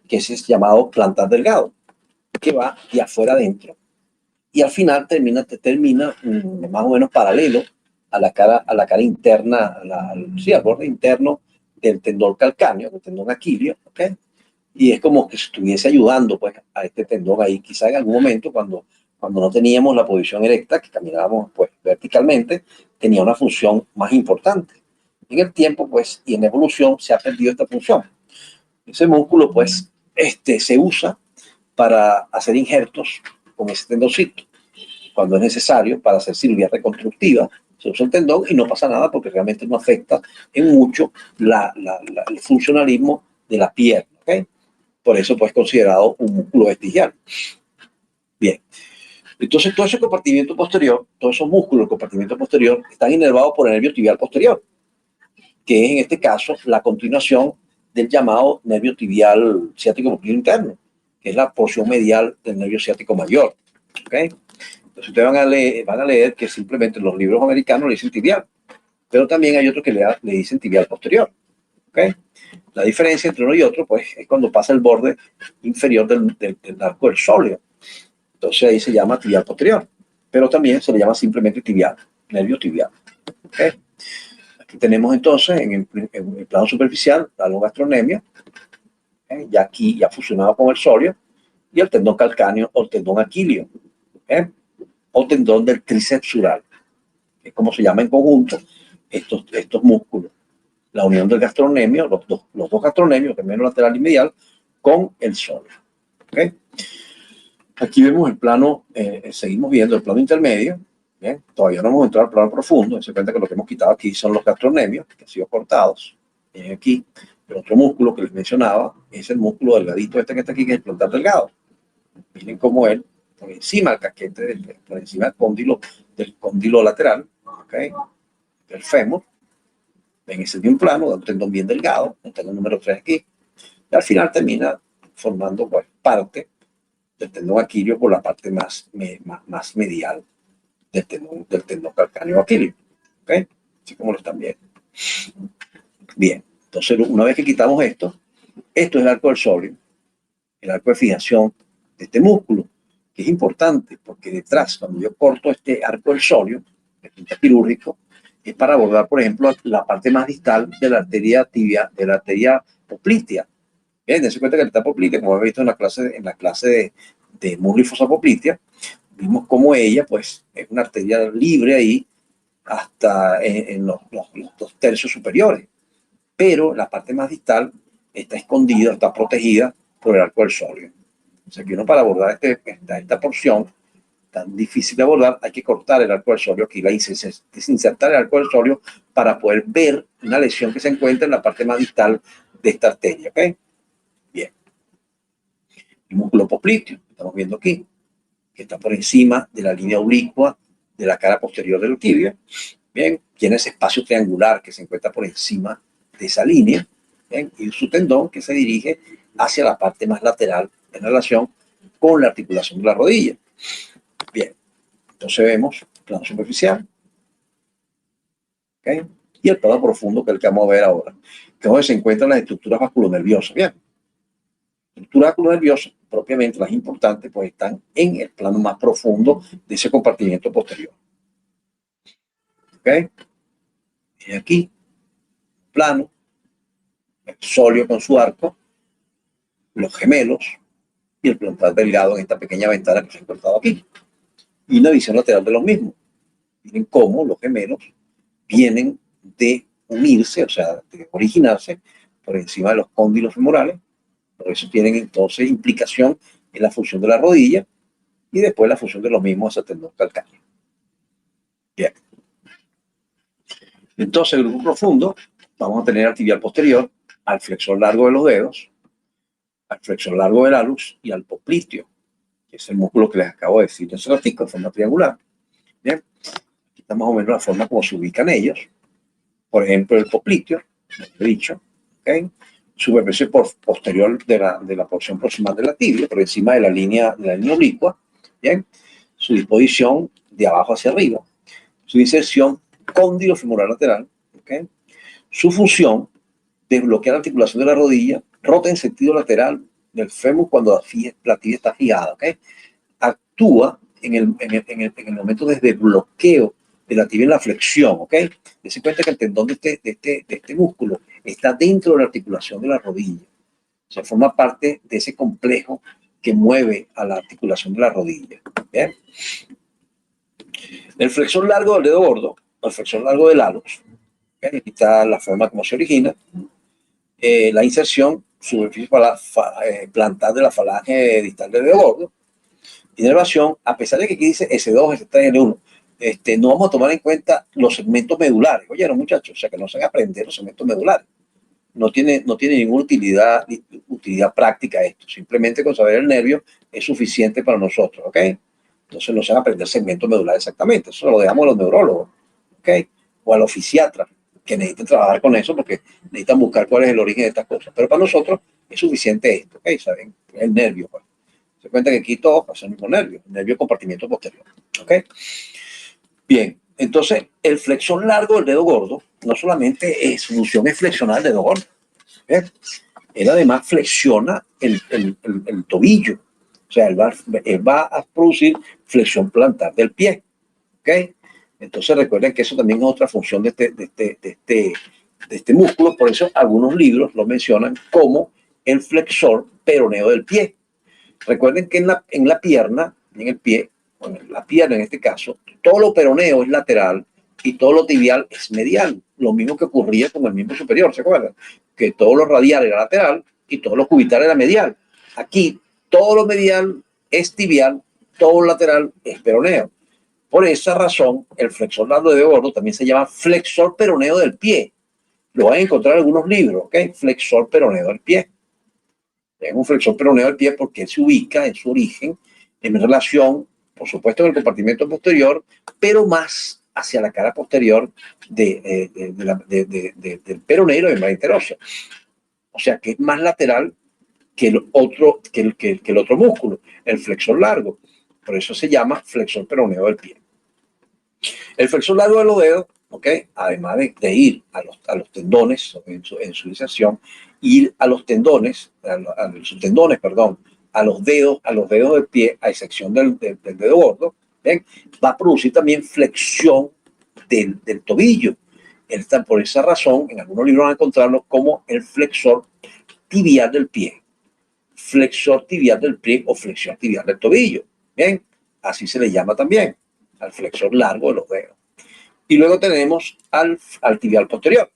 que es llamado plantar delgado, que va de afuera adentro y al final termina más o menos paralelo a la cara interna, sí, al borde interno del tendón calcáneo, del tendón aquilio, ¿okay? Y es como que estuviese ayudando pues a este tendón ahí, quizá en algún momento cuando no teníamos la posición erecta, que caminábamos pues verticalmente, tenía una función más importante. En el tiempo pues y en la evolución se ha perdido esta función. Ese músculo pues se usa para hacer injertos con ese tendoncito. Cuando es necesario para hacer cirugía reconstructiva, se usa el tendón y no pasa nada porque realmente no afecta en mucho el funcionalismo de la pierna. ¿Okay? Por eso pues considerado un músculo vestigial. Bien, entonces todo ese compartimiento posterior, todos esos músculos del compartimiento posterior están inervados por el nervio tibial posterior, que es en este caso la continuación del llamado nervio tibial ciático posterior interno, que es la porción medial del nervio ciático mayor. ¿Okay? Entonces ustedes van a leer que simplemente los libros americanos le dicen tibial, pero también hay otros que le dicen tibial posterior. ¿Okay? La diferencia entre uno y otro pues, es cuando pasa el borde inferior del arco del sóleo. Entonces ahí se llama tibial posterior, pero también se le llama simplemente tibial, nervio tibial. ¿Okay? Aquí tenemos entonces en el plano superficial la gastrocnemia, ¿okay? Ya aquí ya fusionado con el sóleo, y el tendón calcáneo o el tendón aquilio, ¿okay? O tendón del tríceps urario, que es como se llama en conjunto estos músculos. La unión del gastrocnemio, los dos gastrocnemios, gemelo lateral y medial, con el sóleo. ¿Okay? Aquí vemos el plano, seguimos viendo el plano intermedio. ¿Bien? Todavía no hemos entrado al plano profundo. Se cuenta que lo que hemos quitado aquí son los gastrocnemios, que han sido cortados. Aquí, el otro músculo que les mencionaba es el músculo delgadito que está aquí, que es el plantar delgado. Miren cómo él, por encima del casquete, por encima del cóndilo lateral, ¿okay? Del fémur, ven ese de un plano, de un tendón bien delgado, el tendón número 3 aquí, y al final termina formando pues, parte del tendón aquilio por la parte más medial del tendón calcáneo aquilio. ¿Okay? Así como lo están viendo. Bien, entonces una vez que quitamos esto es el arco del sóleo, el arco de fijación de este músculo, que es importante porque detrás, cuando yo corto este arco del sóleo, el punto quirúrgico, es para abordar, por ejemplo, la parte más distal de la arteria tibia, de la arteria poplitea. Bien, dense cuenta que la arteria poplitea, como hemos visto en la clase de muslo y fosa poplitea, vimos cómo ella, pues, es una arteria libre ahí hasta en los 2/3 superiores. Pero la parte más distal está escondida, está protegida por el arco del sóleo. O sea que uno para abordar esta porción tan difícil de abordar, hay que cortar el arco del sóleo aquí, desinsertar el arco del sóleo para poder ver una lesión que se encuentra en la parte más distal de esta arteria. ¿Ok? Bien. El músculo popliteo, que estamos viendo aquí, que está por encima de la línea oblicua de la cara posterior del tibia. Bien, tiene ese espacio triangular que se encuentra por encima de esa línea. Bien, y su tendón que se dirige hacia la parte más lateral en relación con la articulación de la rodilla. Bien, entonces vemos el plano superficial, ¿okay? Y el plano profundo, que es el que vamos a ver ahora, que es donde se encuentran las estructuras vasculonerviosas. Bien, estructuras vasculonerviosas, propiamente las importantes, pues están en el plano más profundo de ese compartimiento posterior. ¿Ok? Y aquí, plano, el sóleo con su arco, los gemelos y el plantar delgado en esta pequeña ventana que se ha encontrado aquí. Y una visión lateral de los mismos. Miren cómo los gemelos vienen de unirse, o sea, de originarse por encima de los cóndilos femorales, Por eso tienen entonces implicación en la función de la rodilla y después la función de los mismos hacia el tendón calcáneo. Bien. Entonces, el grupo profundo, vamos a tener al tibial posterior, al flexor largo de los dedos, al flexor largo del hallux y al popliteo, que es el músculo que les acabo de decir en ese ratico, de forma triangular. Bien. Aquí está más o menos la forma como se ubican ellos. Por ejemplo, el popliteo, como he dicho, ¿okay? Superficie posterior de la porción proximal de la tibia, por encima de la línea oblicua. Bien. Su disposición de abajo hacia arriba. Su inserción cóndilo femoral lateral. ¿Okay? Su función de bloquear la articulación de la rodilla, rota en sentido lateral del fémur cuando la tibia está fijada. ¿Okay? Actúa en el momento de desbloqueo de la tibia en la flexión. ¿Okay? Dense cuenta que el tendón de este músculo está dentro de la articulación de la rodilla. O sea, forma parte de ese complejo que mueve a la articulación de la rodilla. ¿Bien? El flexor largo del dedo gordo, el flexor largo del hallux, ¿okay? Aquí está la forma como se origina. La inserción superficie plantar de la falange distal del dedo gordo. Inervación, a pesar de que aquí dice S2, S3, L1, no vamos a tomar en cuenta los segmentos medulares. Oye, no, muchachos, o sea, que no se van a aprender los segmentos medulares. No tiene ninguna utilidad práctica esto. Simplemente con saber el nervio es suficiente para nosotros, ¿ok? Entonces no se van a aprender segmentos medulares exactamente. Eso lo dejamos a los neurólogos, ¿ok? O a los fisiatras, que necesitan trabajar con eso porque necesitan buscar cuál es el origen de estas cosas. Pero para nosotros es suficiente esto, ¿ok? ¿Saben? El nervio, pues. Se cuenta que aquí todo pasa el mismo nervio, el nervio compartimiento posterior, ¿ok? Bien, entonces el flexor largo del dedo gordo no solamente su función es flexionar el dedo gordo, ¿eh? Él además flexiona el tobillo, o sea, él va a producir flexión plantar del pie, ¿ok? Entonces recuerden que eso también es otra función de este músculo, por eso algunos libros lo mencionan como el flexor peroneo del pie. Recuerden que en la pierna, en el pie, bueno, la pierna en este caso, todo lo peroneo es lateral y todo lo tibial es medial. Lo mismo que ocurría con el miembro superior, ¿se acuerdan? Que todo lo radial era lateral y todo lo cubital era medial. Aquí, todo lo medial es tibial, todo lo lateral es peroneo. Por esa razón, el flexor largo de dedo gordo también se llama flexor peroneo del pie. Lo van a encontrar en algunos libros, ¿ok? Flexor peroneo del pie. Es un flexor peroneo del pie porque se ubica en su origen en relación, por supuesto, en el compartimento posterior, pero más hacia la cara posterior del peroneo y la membrana interósea. O sea, que es más lateral que el otro músculo, el flexor largo. Por eso se llama flexor peroneo del pie. El flexor largo de los dedos, ¿ok? Además de ir a los tendones en su inserción, ir a los tendones, a los dedos del pie, a excepción del dedo gordo, ¿ven? Va a producir también flexión del tobillo. Por esa razón, en algunos libros van a encontrarlo como el flexor tibial del pie. Flexor tibial del pie o flexión tibial del tobillo. Bien, así se le llama también al flexor largo de los dedos. Y luego tenemos al tibial posterior.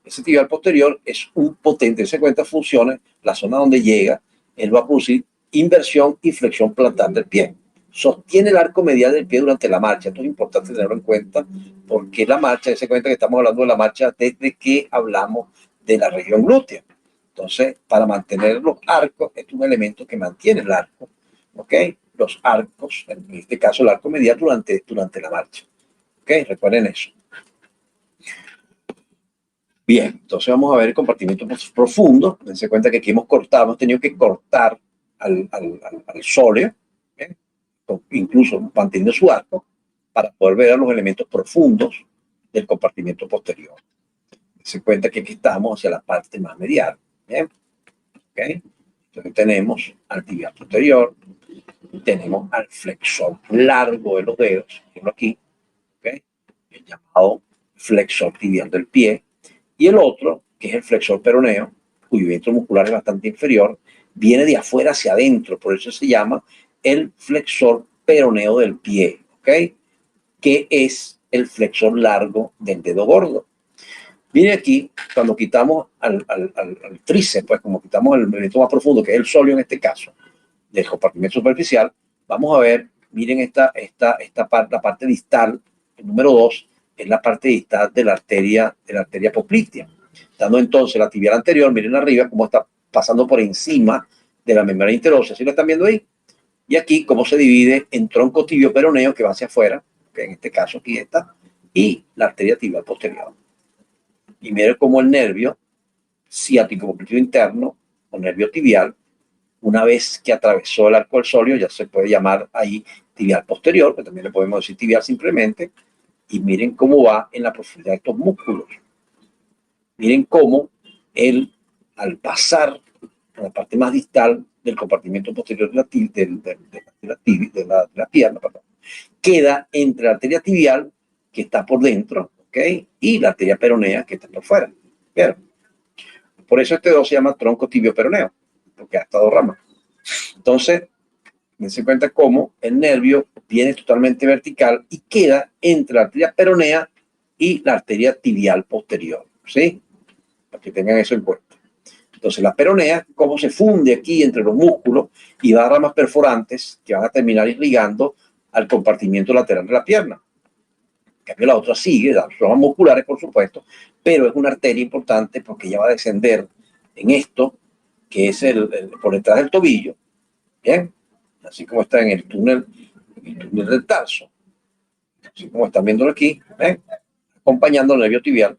Ese tibial posterior es un potente, se cuenta funciones, la zona donde llega, él va a producir inversión y flexión plantar del pie. Sostiene el arco medial del pie durante la marcha. Esto es importante tenerlo en cuenta porque la marcha, se cuenta que estamos hablando de la marcha desde que hablamos de la región glútea. Entonces, para mantener los arcos, es un elemento que mantiene el arco, ¿ok? Los arcos, en este caso el arco medial durante la marcha. ¿Ok? Recuerden eso. Bien, entonces vamos a ver el compartimiento profundo. Dense cuenta que aquí hemos tenido que cortar al sóleo, ¿eh? Incluso manteniendo su arco, para poder ver los elementos profundos del compartimiento posterior. Dense cuenta que aquí estamos hacia la parte más medial. ¿Bien? ¿Okay? Entonces tenemos al tibial posterior, tenemos al flexor largo de los dedos, aquí, ¿okay? El llamado flexor tibial del pie, y el otro, que es el flexor peroneo, cuyo diámetro muscular es bastante inferior, viene de afuera hacia adentro, por eso se llama el flexor peroneo del pie, ¿ok? Que es el flexor largo del dedo gordo. Miren aquí, cuando quitamos al tríceps, pues como quitamos el movimiento más profundo, que es el sóleo en este caso, del compartimento superficial, vamos a ver, miren esta parte, la parte distal, el número 2, es la parte distal de la arteria poplitea. Dando entonces la tibial anterior, miren arriba cómo está pasando por encima de la membrana interósea, ¿sí lo están viendo ahí? Y aquí cómo se divide en tronco tibio peroneo, que va hacia afuera, que en este caso aquí está, y la arteria tibial posterior. Y miren cómo el nervio ciático popliteo interno, o nervio tibial, una vez que atravesó el arco del sóleo, ya se puede llamar ahí tibial posterior, que también le podemos decir tibial simplemente, y miren cómo va en la profundidad de estos músculos. Miren cómo él, al pasar a la parte más distal del compartimento posterior de la pierna, queda entre la arteria tibial, que está por dentro, ¿ok? Y la arteria peronea, que está por fuera. ¿Vieron? Por eso este 2 se llama tronco tibio peroneo, porque ha estado ramas. Entonces, dense cuenta cómo el nervio viene totalmente vertical y queda entre la arteria peronea y la arteria tibial posterior, ¿sí? Para que tengan eso en cuenta. Entonces, la peronea, cómo se funde aquí entre los músculos y da ramas perforantes que van a terminar irrigando al compartimiento lateral de la pierna. En cambio, la otra sigue, da ramas musculares, por supuesto, pero es una arteria importante porque ella va a descender en esto, que es por detrás del tobillo, ¿bien? Así como está en el túnel del tarso. Así como están viéndolo aquí, ¿ven? Acompañando el nervio tibial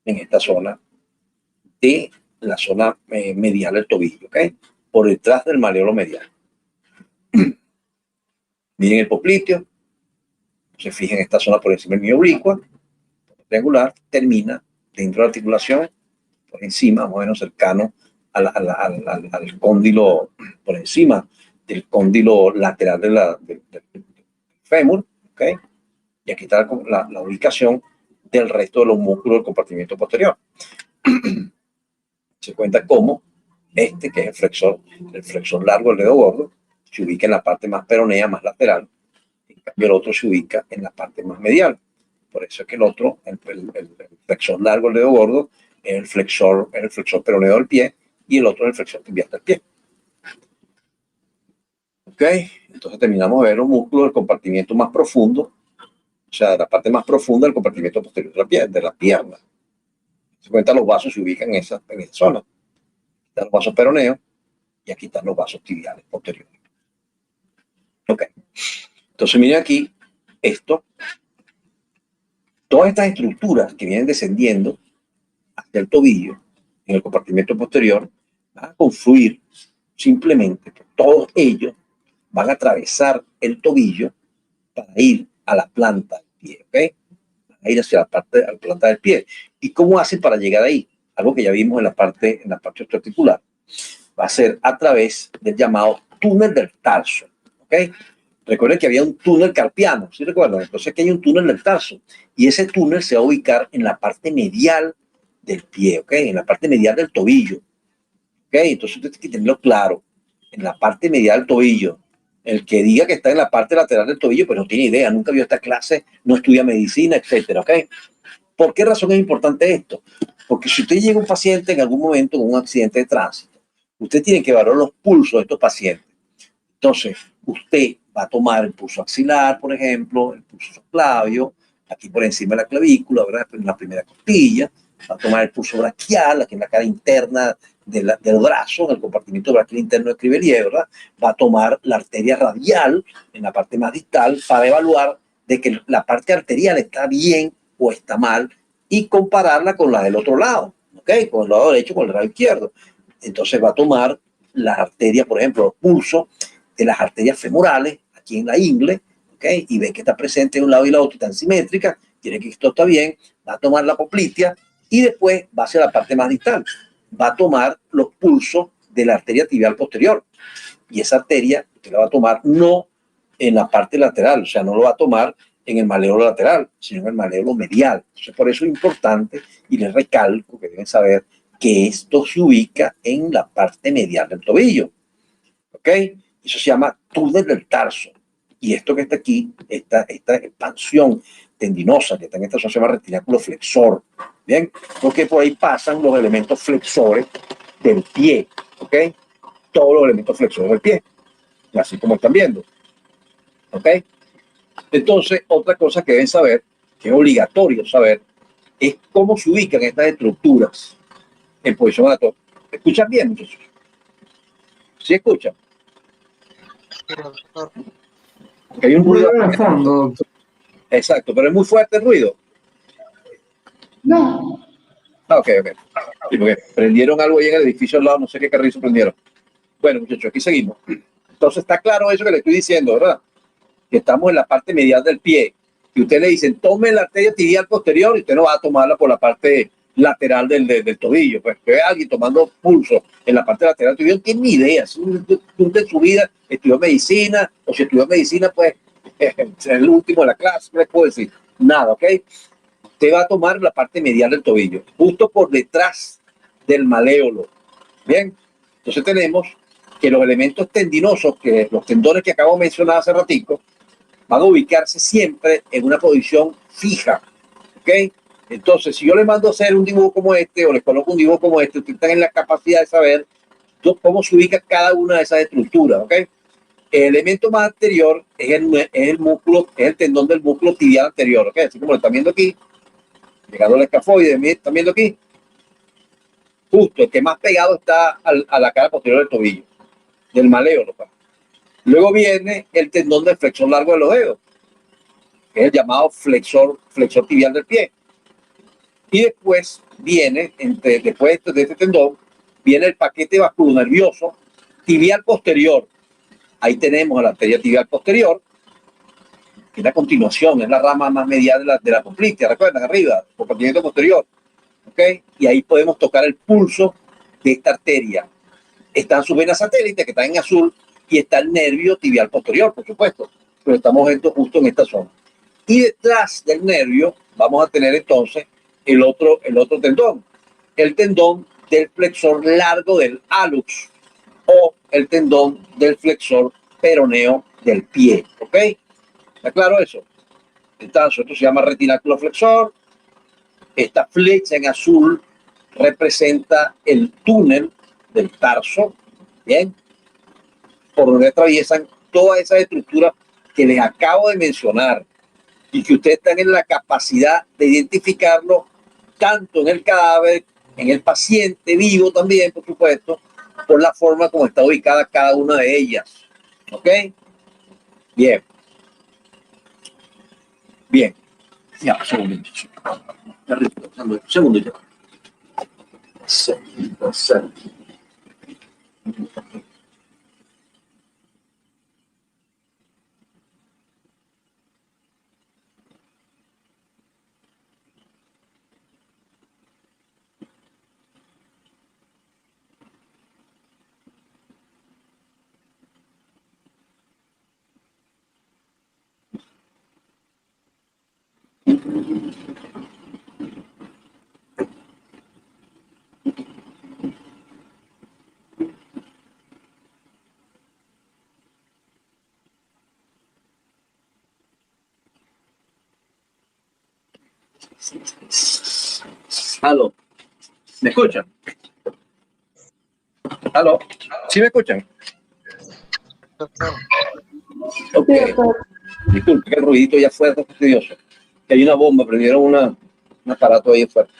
en esta zona de la zona medial del tobillo, ¿ok? Por detrás del maleolo medial. Miren el popliteo, se fijan en esta zona por encima del mio oblicuo, triangular, termina dentro de la articulación, por encima, más o menos cercano al cóndilo, por encima del cóndilo lateral del fémur, ¿ok? Y aquí está la ubicación del resto de los músculos del compartimento posterior. Se cuenta cómo este, que es el flexor largo del dedo gordo, se ubica en la parte más peronea, más lateral, en cambio el otro se ubica en la parte más medial. Por eso es que el otro, el flexor largo del dedo gordo, es el flexor peroneo del pie, y el otro es el flexor tibial del pie. ¿Ok? Entonces terminamos de ver los músculos del compartimiento más profundo, o sea, de la parte más profunda del compartimiento posterior de la pierna. Se cuenta, los vasos se ubican en esa zona. Aquí están los vasos peroneos y aquí están los vasos tibiales posteriores. Ok. Entonces miren aquí esto. Todas estas estructuras que vienen descendiendo hacia el tobillo, en el compartimiento posterior, van a confluir simplemente, todos ellos van a atravesar el tobillo para ir a la planta del pie, ¿ok? Van a ir hacia la planta del pie. ¿Y cómo hacen para llegar ahí? Algo que ya vimos en la parte osteoarticular. Va a ser a través del llamado túnel del tarso, ¿ok? Recuerden que había un túnel carpiano, ¿sí recuerdan? Entonces aquí hay un túnel del tarso y ese túnel se va a ubicar en la parte medial del pie, ¿ok? En la parte medial del tobillo, ¿ok? Entonces usted tiene que tenerlo claro, en la parte medial del tobillo. El que diga que está en la parte lateral del tobillo, pues no tiene idea, nunca vio esta clase, no estudia medicina, etcétera, ¿ok? ¿Por qué razón es importante esto? Porque si usted llega a un paciente en algún momento con un accidente de tránsito, usted tiene que evaluar los pulsos de estos pacientes. Entonces, usted va a tomar el pulso axilar, por ejemplo, el pulso subclavio, aquí por encima de la clavícula, ¿verdad? En la primera costilla, va a tomar el pulso braquial, aquí en la cara interna del brazo, en el compartimiento braquial interno de Crivellier, ¿verdad? Va a tomar la arteria radial en la parte más distal para evaluar de que la parte arterial está bien o está mal y compararla con la del otro lado, ¿ok? Con el lado derecho, con el lado izquierdo. Entonces va a tomar las arterias, por ejemplo, los pulsos de las arterias femorales, aquí en la ingle, ¿ok? Y ve que está presente de un lado y la otro, están simétricas, quiere que esto está bien, va a tomar la poplitea y después va hacia la parte más distal. Va a tomar los pulsos de la arteria tibial posterior. Y esa arteria usted la va a tomar no en la parte lateral, o sea, no lo va a tomar en el maleolo lateral, sino en el maleolo medial. Entonces, por eso es importante, y les recalco que deben saber que esto se ubica en la parte medial del tobillo. ¿Ok? Eso se llama túnel del tarso. Y esto que está aquí, esta expansión tendinosa que está en esta zona se llama retináculo flexor. Bien, porque por ahí pasan los elementos flexores del pie, ¿ok? Todos los elementos flexores del pie, así como están viendo, ¿ok? Entonces, otra cosa que deben saber, que es obligatorio saber, es cómo se ubican estas estructuras en posición anatómica. ¿Escuchan bien, muchachos? ¿Sí escuchan? Porque hay un ruido en el fondo. Exacto, pero es muy fuerte el ruido. No. Ah, ok. Sí, porque prendieron algo ahí en el edificio al lado, no sé qué carrizo prendieron. Bueno, muchachos, aquí seguimos. Entonces está claro eso que le estoy diciendo, ¿verdad? Que estamos en la parte medial del pie. Y usted le dicen, tome la arteria tibial posterior y usted no va a tomarla por la parte lateral del tobillo. Pues que alguien tomando pulso en la parte lateral del tobillo no tiene ni idea. Si usted en su vida estudió medicina, o si estudió medicina, pues es el último de la clase, ¿qué les puedo decir? Nada, ¿ok? Usted va a tomar la parte medial del tobillo, justo por detrás del maléolo. Bien, entonces tenemos que los elementos tendinosos, que los tendones que acabo de mencionar hace ratico, van a ubicarse siempre en una posición fija, ¿ok? Entonces, si yo les mando a hacer un dibujo como este, o les coloco un dibujo como este, ustedes están en la capacidad de saber cómo se ubica cada una de esas estructuras, ¿ok? El elemento más anterior es el músculo, es el tendón del músculo tibial anterior, ¿ok? Así como lo están viendo aquí, llegando al escafoide, están viendo aquí, justo el que más pegado está a la cara posterior del tobillo, del maléolo. Luego viene el tendón del flexor largo de los dedos, que es el llamado flexor tibial del pie. Y después viene, después de este tendón, viene el paquete vasculonervioso tibial posterior. Ahí tenemos la arteria tibial posterior, que es la continuación, es la rama más medial de la poplitea, recuerdan, arriba, compartimiento posterior. ¿Okay? Y ahí podemos tocar el pulso de esta arteria. Están sus venas satélites, que están en azul, y está el nervio tibial posterior, por supuesto, pero estamos justo en esta zona. Y detrás del nervio vamos a tener entonces el otro tendón, el tendón del flexor largo del hallux o el tendón del flexor peroneo del pie, ¿ok? ¿Está claro eso? Entonces, esto se llama retináculo flexor. Esta flecha en azul representa el túnel del tarso, ¿bien? Por donde atraviesan todas esas estructuras que les acabo de mencionar y que ustedes están en la capacidad de identificarlo tanto en el cadáver, en el paciente vivo también, por supuesto, por la forma como está ubicada cada una de ellas. ¿Ok? Bien. Bien. Ya, un segundito. Un segundito. Sí. Aló, ¿me escuchan? Aló, ¿sí me escuchan? Ok, disculpe que el ruidito ya fue fastidioso. Que hay una bomba, prendieron un aparato ahí fuerte.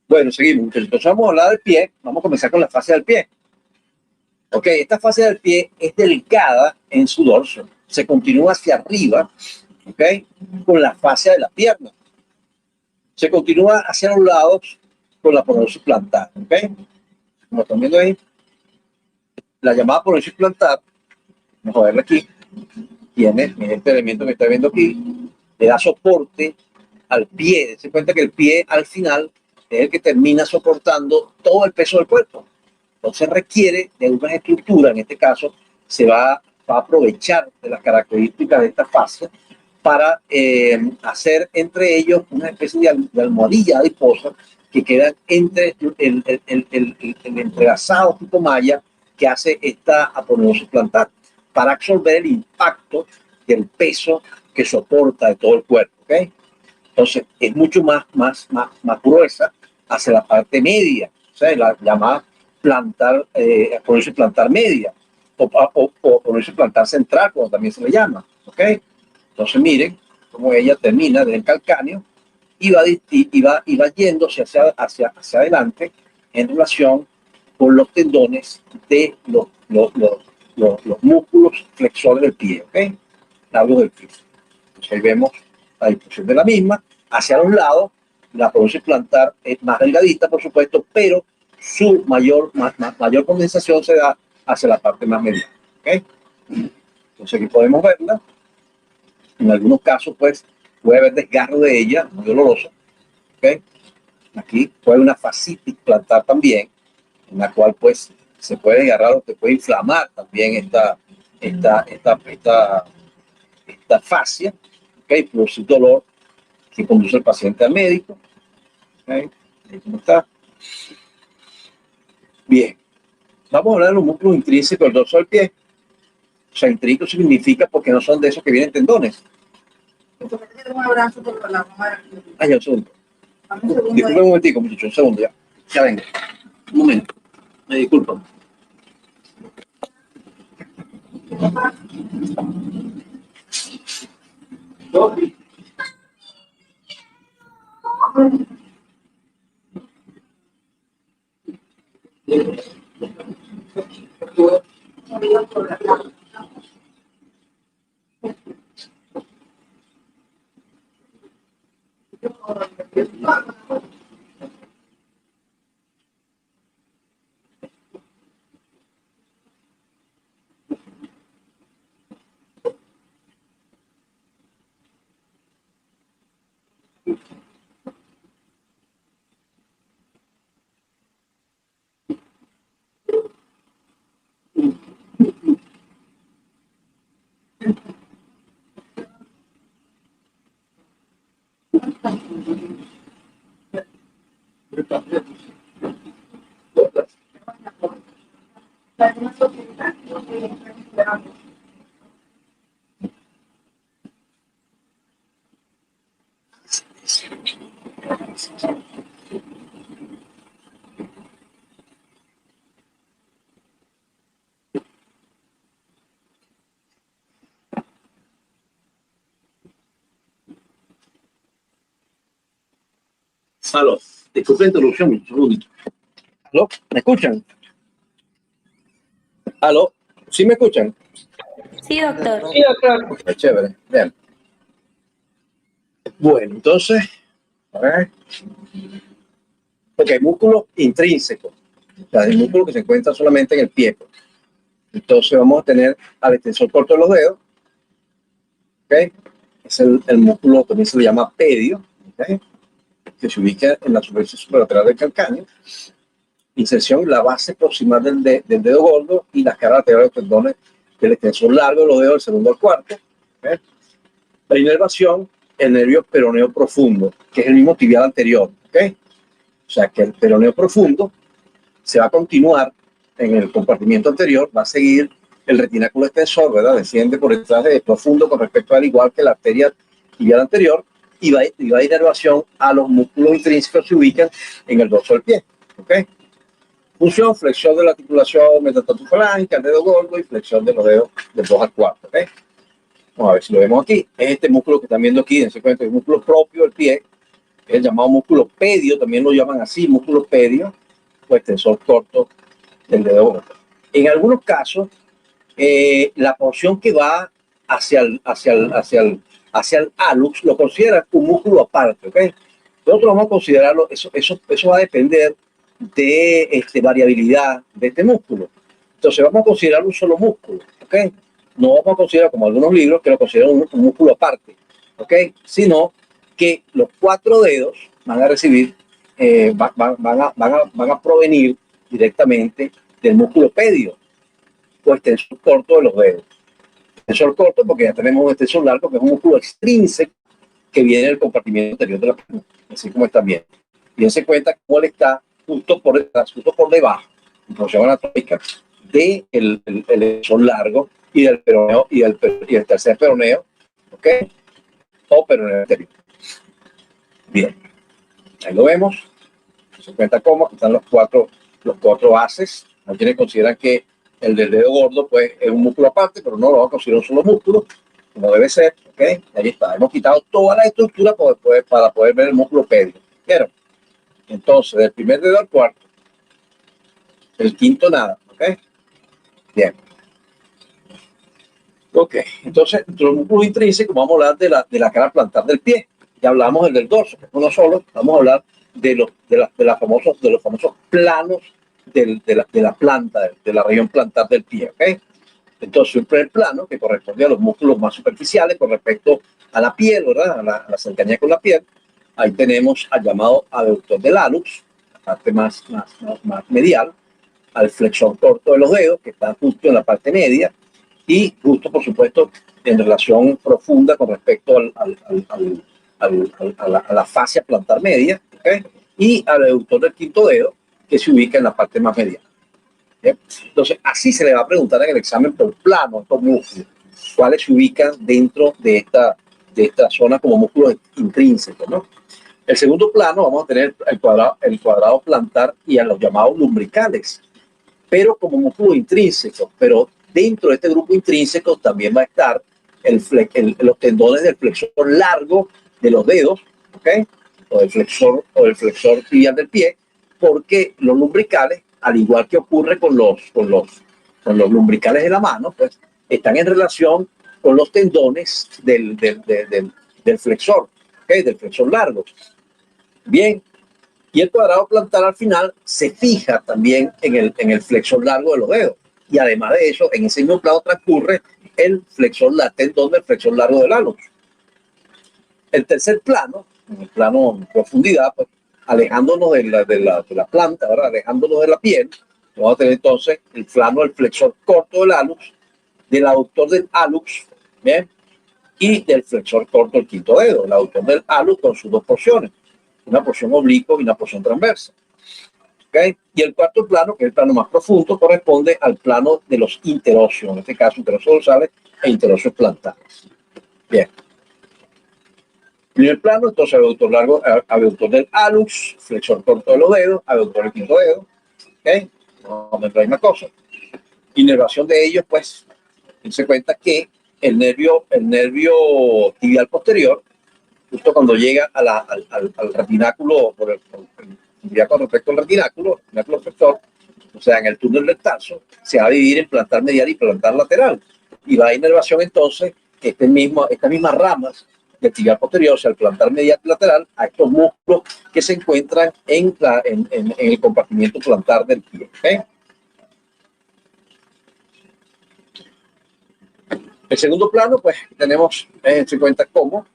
Bueno, seguimos. Entonces vamos a hablar del pie, vamos a comenzar con la fascia del pie. Ok, esta fascia del pie es delicada en su dorso, se continúa hacia arriba, ok, con la fascia de la pierna. Se continúa hacia los lados con la aponeursis plantar, ok. Como están viendo ahí, la llamada aponeursis plantar, vamos a verla aquí, tiene este elemento que está viendo aquí, le da soporte al pie. Se cuenta que el pie al final es el que termina soportando todo el peso del cuerpo. Entonces requiere de una estructura, en este caso se va a aprovechar de las características de esta fascia para hacer entre ellos una especie de almohadilla adiposa que queda entre el entrelazado tipo malla que hace esta aponeursis plantar para absorber el impacto del peso que soporta de todo el cuerpo, ¿ok? Entonces es mucho más gruesa hacia la parte media, o sea, la llamada plantar, ponerse plantar media, o ponerse plantar central, como también se le llama, ¿ok? Entonces miren cómo ella termina del calcáneo y va yéndose hacia adelante en relación con los tendones de los músculos flexores del pie, ¿ok? Labros del pie. Entonces ahí vemos la disposición de la misma. Hacia los lados, la prótesis plantar es más delgadita, por supuesto, pero su mayor condensación se da hacia la parte más medial, ¿ok? Entonces aquí podemos verla. En algunos casos, pues, puede haber desgarro de ella, muy doloroso, ¿ok? Aquí puede haber una fascitis plantar también, en la cual, pues, se puede desgarrar o te puede inflamar también esta fascia, ¿ok? Producir dolor que conduce al paciente al médico, ¿ok? Ahí cómo está. Bien, vamos a hablar de los músculos intrínsecos del dorso del pie. O sea, intrínseco significa porque no son de esos que vienen tendones. Un abrazo por la mamá. Ah, ya, un segundo. Disculpe un momentico, muchachos, un segundo ya. Ya vengo. Un momento. Me disculpan. Aló, disculpe la interrupción, un segundito. ¿Aló? ¿Me escuchan? ¿Aló? ¿Sí me escuchan? Sí, doctor. Sí, doctor. Ok, chévere. Bien. Bueno, entonces, a ver. Ok, músculo intrínseco. O sea, el músculo que se encuentra solamente en el pie. Entonces vamos a tener al extensor corto de los dedos. ¿Ok? Es el músculo, también se le llama pedio. ¿Ok? Que se ubica en la superficie superlateral del calcáneo. Inserción, la base proximal del dedo gordo y las caras laterales de los tendones del extensor largo de los dedos del segundo al cuarto. ¿Okay? La inervación, el nervio peroneo profundo, que es el mismo tibial anterior. ¿Okay? O sea que el peroneo profundo se va a continuar en el compartimiento anterior, va a seguir el retináculo extensor, ¿verdad? Desciende por detrás de profundo con respecto al igual que la arteria tibial anterior y va a inervación a los músculos intrínsecos que se ubican en el dorso del pie. ¿Ok? Función, flexión de la articulación metatarsofalángea, el dedo gordo y flexión de los dedos del 2 al 4. ¿Okay? Vamos a ver si lo vemos aquí. Es este músculo que están viendo aquí, dense cuenta, el músculo propio del pie, es el llamado músculo pedio, también lo llaman así, músculo pedio, o extensor corto del dedo gordo. En algunos casos, la porción que va hacia el hallux lo consideran un músculo aparte. ¿Okay? Nosotros vamos a considerarlo, eso va a depender de variabilidad de este músculo. Entonces vamos a considerar un solo músculo, ¿ok? No vamos a considerar como algunos libros que lo consideran un músculo aparte, ¿ok? Sino que los 4 dedos van a recibir, van a provenir directamente del músculo pedio o extensor corto de los dedos. Extensor corto porque ya tenemos un extensor largo que es un músculo extrínseco que viene del compartimiento anterior de la pierna, así como está bien. Fíjense cuenta cómo él está justo por detrás, justo por debajo, en posición anatómica, del extensor largo y del peroneo y el tercer peroneo, ¿ok? O peroneo anterior. Bien, ahí lo vemos. Se cuenta cómo aquí están los cuatro haces. Hay quienes consideran que el del dedo gordo pues es un músculo aparte, pero no lo vamos a considerar un solo músculo, como debe ser, ¿ok? Ahí está. Hemos quitado toda la estructura para poder ver el músculo pedio. ¿Vieron? Entonces, del primer dedo al cuarto, el quinto nada, ¿ok? Bien. Ok, entonces, entre los músculos intrínsecos vamos a hablar de la cara plantar del pie. Ya hablamos del dorso, que es uno solo. Vamos a hablar de los famosos planos de la planta, de la región plantar del pie, ¿ok? Entonces, un primer plano que corresponde a los músculos más superficiales con respecto a la piel, ¿verdad? A la cercanía con la piel. Ahí tenemos al llamado aductor del hallux, la parte más medial, al flexor corto de los dedos, que está justo en la parte media, y justo, por supuesto, en relación profunda con respecto a la fascia plantar media, ¿okay? Y al aductor del quinto dedo, que se ubica en la parte más medial. ¿Bien? Entonces, así se le va a preguntar en el examen por plano a estos músculos, cuáles se ubican dentro de esta zona como músculos intrínsecos, ¿no? El segundo plano vamos a tener el cuadrado plantar y a los llamados lumbricales, pero como músculo intrínseco. Pero dentro de este grupo intrínseco también va a estar los tendones del flexor largo de los dedos, ¿ok? O del flexor tibial del pie, porque los lumbricales, al igual que ocurre con los lumbricales de la mano, pues están en relación con los tendones del flexor, ¿ok? Del flexor largo. Bien, y el cuadrado plantar al final se fija también en el flexor largo de los dedos. Y además de eso, en ese mismo plano transcurre el tendón del flexor largo del hallux. El tercer plano, en el plano en profundidad, pues, alejándonos de la planta, ¿verdad? Alejándonos de la piel, vamos a tener entonces el plano del flexor corto del hallux, del aductor del hallux, ¿bien? Y del flexor corto del quinto dedo, el aductor del hallux con sus dos porciones, una porción oblicua y una porción transversa. ¿Okay? Y el cuarto plano, que es el plano más profundo, corresponde al plano de los interóseos, en este caso interóseos dorsales e interóseos plantares. Bien. Primer plano, entonces aductor largo, aductor del hallux, flexor corto de los dedos, aductor del quinto dedo. ¿Ok? No me trae una cosa. Inervación de ellos, pues, se cuenta que el nervio tibial posterior, justo cuando llega al retináculo, ya con respecto al retináculo flexor, o sea, en el túnel del tarso, se va a dividir en plantar medial y plantar lateral. Y va a inervación entonces estas mismas ramas del tibial posterior, o sea, el plantar medial y lateral, a estos músculos que se encuentran en el compartimiento plantar del pie. ¿Okay? El segundo plano, pues tenemos, se cuenta como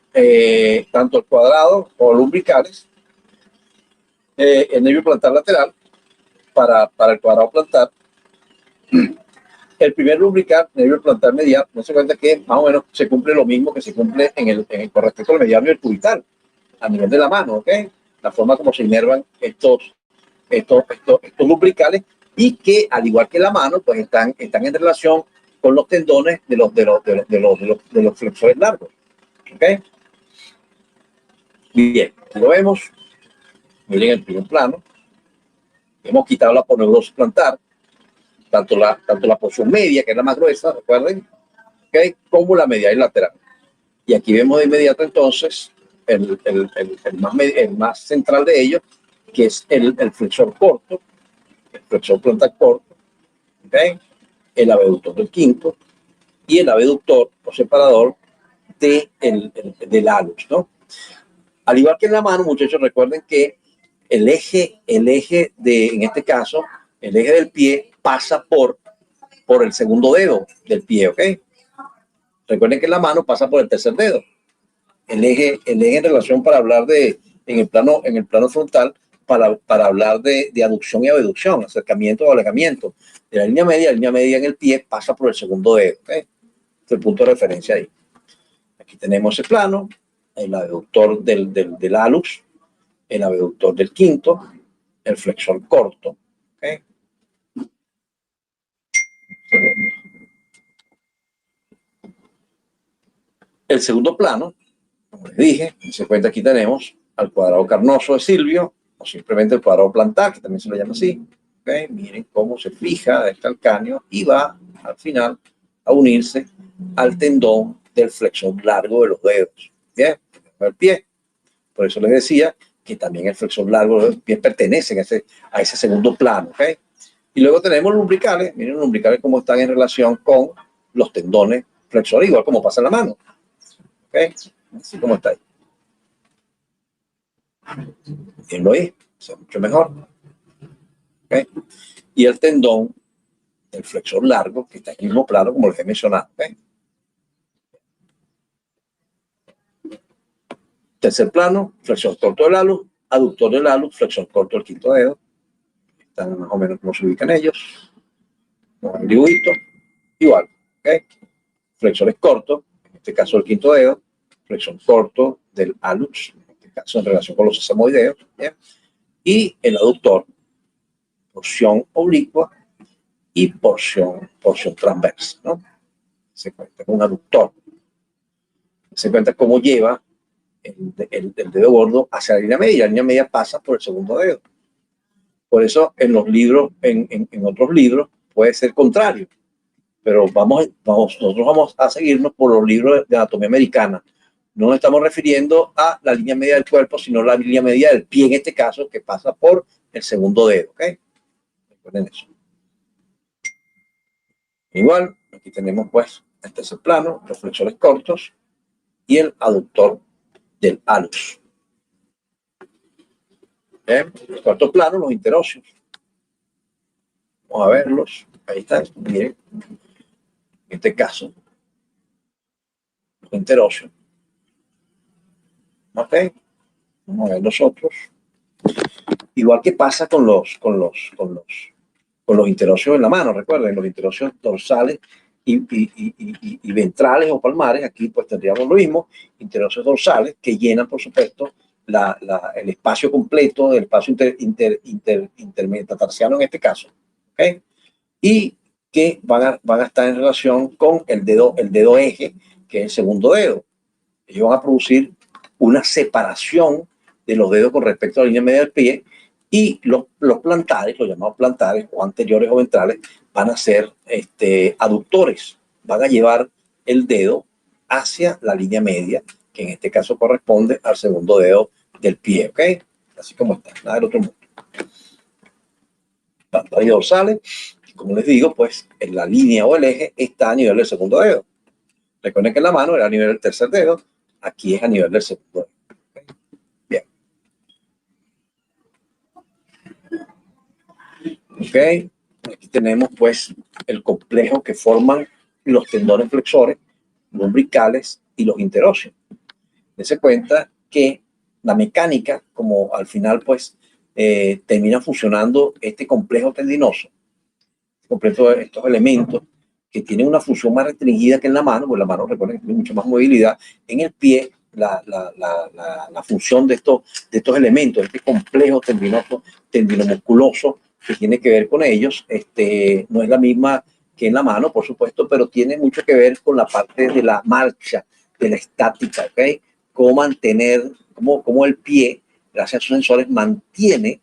tanto el cuadrado o lumbricales, el nervio plantar lateral para el cuadrado plantar. El primer lumbrical, nervio plantar medial, no se cuenta que más o menos se cumple lo mismo que se cumple con respecto al mediano y el cubital, a nivel de la mano, ¿ok? La forma como se inervan estos lumbricales y que, al igual que la mano, pues están en relación con los tendones de los flexores largos, ¿ok? Bien, lo vemos, miren el primer plano, hemos quitado la aponeurosis plantar, tanto la porción media, que es la más gruesa, recuerden, ¿okay? Como la medial y lateral. Y aquí vemos de inmediato entonces el más central de ellos, que es el flexor corto, el flexor plantar corto, ¿okay? El abductor del quinto y el abductor o separador del hallux, ¿no? Al igual que en la mano, muchachos, recuerden que el eje en este caso, el eje del pie pasa por el segundo dedo del pie, ¿ok? Recuerden que la mano pasa por el tercer dedo. El eje en relación para hablar en el plano frontal, para hablar de aducción y abducción, acercamiento o alejamiento de la línea media en el pie pasa por el segundo dedo, ¿ok? Este es el punto de referencia ahí. Aquí tenemos el plano, el abductor del hallux, el abductor del quinto, el flexor corto, ¿ok? El segundo plano, como les dije, se cuenta aquí tenemos al cuadrado carnoso de Silvio, o simplemente el cuadrado plantar, que también se lo llama así. ¿Okay? Miren cómo se fija el calcáneo y va al final a unirse al tendón del flexor largo de los dedos. Bien, el pie. Por eso les decía que también el flexor largo de los pies pertenece a ese segundo plano. ¿Okay? Y luego tenemos los lumbricales. Miren los lumbricales cómo están en relación con los tendones flexores, igual como pasa en la mano. ¿Okay? Así como está ahí. Bien, lo es, mucho mejor. ¿Okay? Y el tendón del flexor largo, que está en el mismo plano, como les he mencionado. ¿Okay? Tercer plano, flexor corto del hallux, aductor del hallux, flexor corto del quinto dedo. Están más o menos como se ubican ellos. Con el dibujito. Igual. ¿Okay? Flexores cortos, en este caso el quinto dedo. Flexor corto del hallux, en este caso en relación con los sesamoideos. ¿Bien? Y el aductor, porción oblicua y porción transversa, ¿no? Se cuenta con un aductor. Se cuenta cómo lleva el dedo gordo hacia la línea media. La línea media pasa por el segundo dedo. Por eso en los libros, en otros libros, puede ser contrario. Pero nosotros vamos a seguirnos por los libros de anatomía americana. No nos estamos refiriendo a la línea media del cuerpo, sino la línea media del pie, en este caso, que pasa por el segundo dedo. ¿Ok? Recuerden eso. Igual, aquí tenemos pues este es el plano, los flexores cortos y el aductor del hallux. ¿Bien? El cuarto plano, los interóseos. Vamos a verlos. Ahí están. Miren. En este caso, los interóseos. ¿Ok? Vamos a ver los otros. Igual que pasa con los interóseos en la mano. Recuerden, los interóseos dorsales y ventrales o palmares. Aquí pues tendríamos lo mismo. Interóseos dorsales que llenan, por supuesto, el espacio completo del espacio intermetatarsiano en este caso. ¿Okay? Y que van a estar en relación con el dedo eje, que es el segundo dedo. Ellos van a producir una separación de los dedos con respecto a la línea media del pie, y los plantares, los llamados plantares o anteriores o ventrales, van a ser aductores. Van a llevar el dedo hacia la línea media, que en este caso corresponde al segundo dedo del pie. ¿Ok? Así como está, nada del otro mundo. Plantares y dorsales. Como les digo, pues en la línea o el eje está a nivel del segundo dedo. Recuerden que en la mano era a nivel del tercer dedo, aquí es a nivel del segundo dedo. Bien. Ok, aquí tenemos pues el complejo que forman los tendones flexores, lumbricales y los interóseos. Dense cuenta que la mecánica, como al final pues termina funcionando este complejo tendinoso, completo de estos elementos que tienen una función más restringida que en la mano, porque la mano, recuerden, tiene mucha más movilidad. En el pie, la función de estos elementos, este complejo tendinomusculoso que tiene que ver con ellos, no es la misma que en la mano, por supuesto, pero tiene mucho que ver con la parte de la marcha, de la estática, ¿ok? Cómo mantener, cómo el pie, gracias a sus sensores, mantiene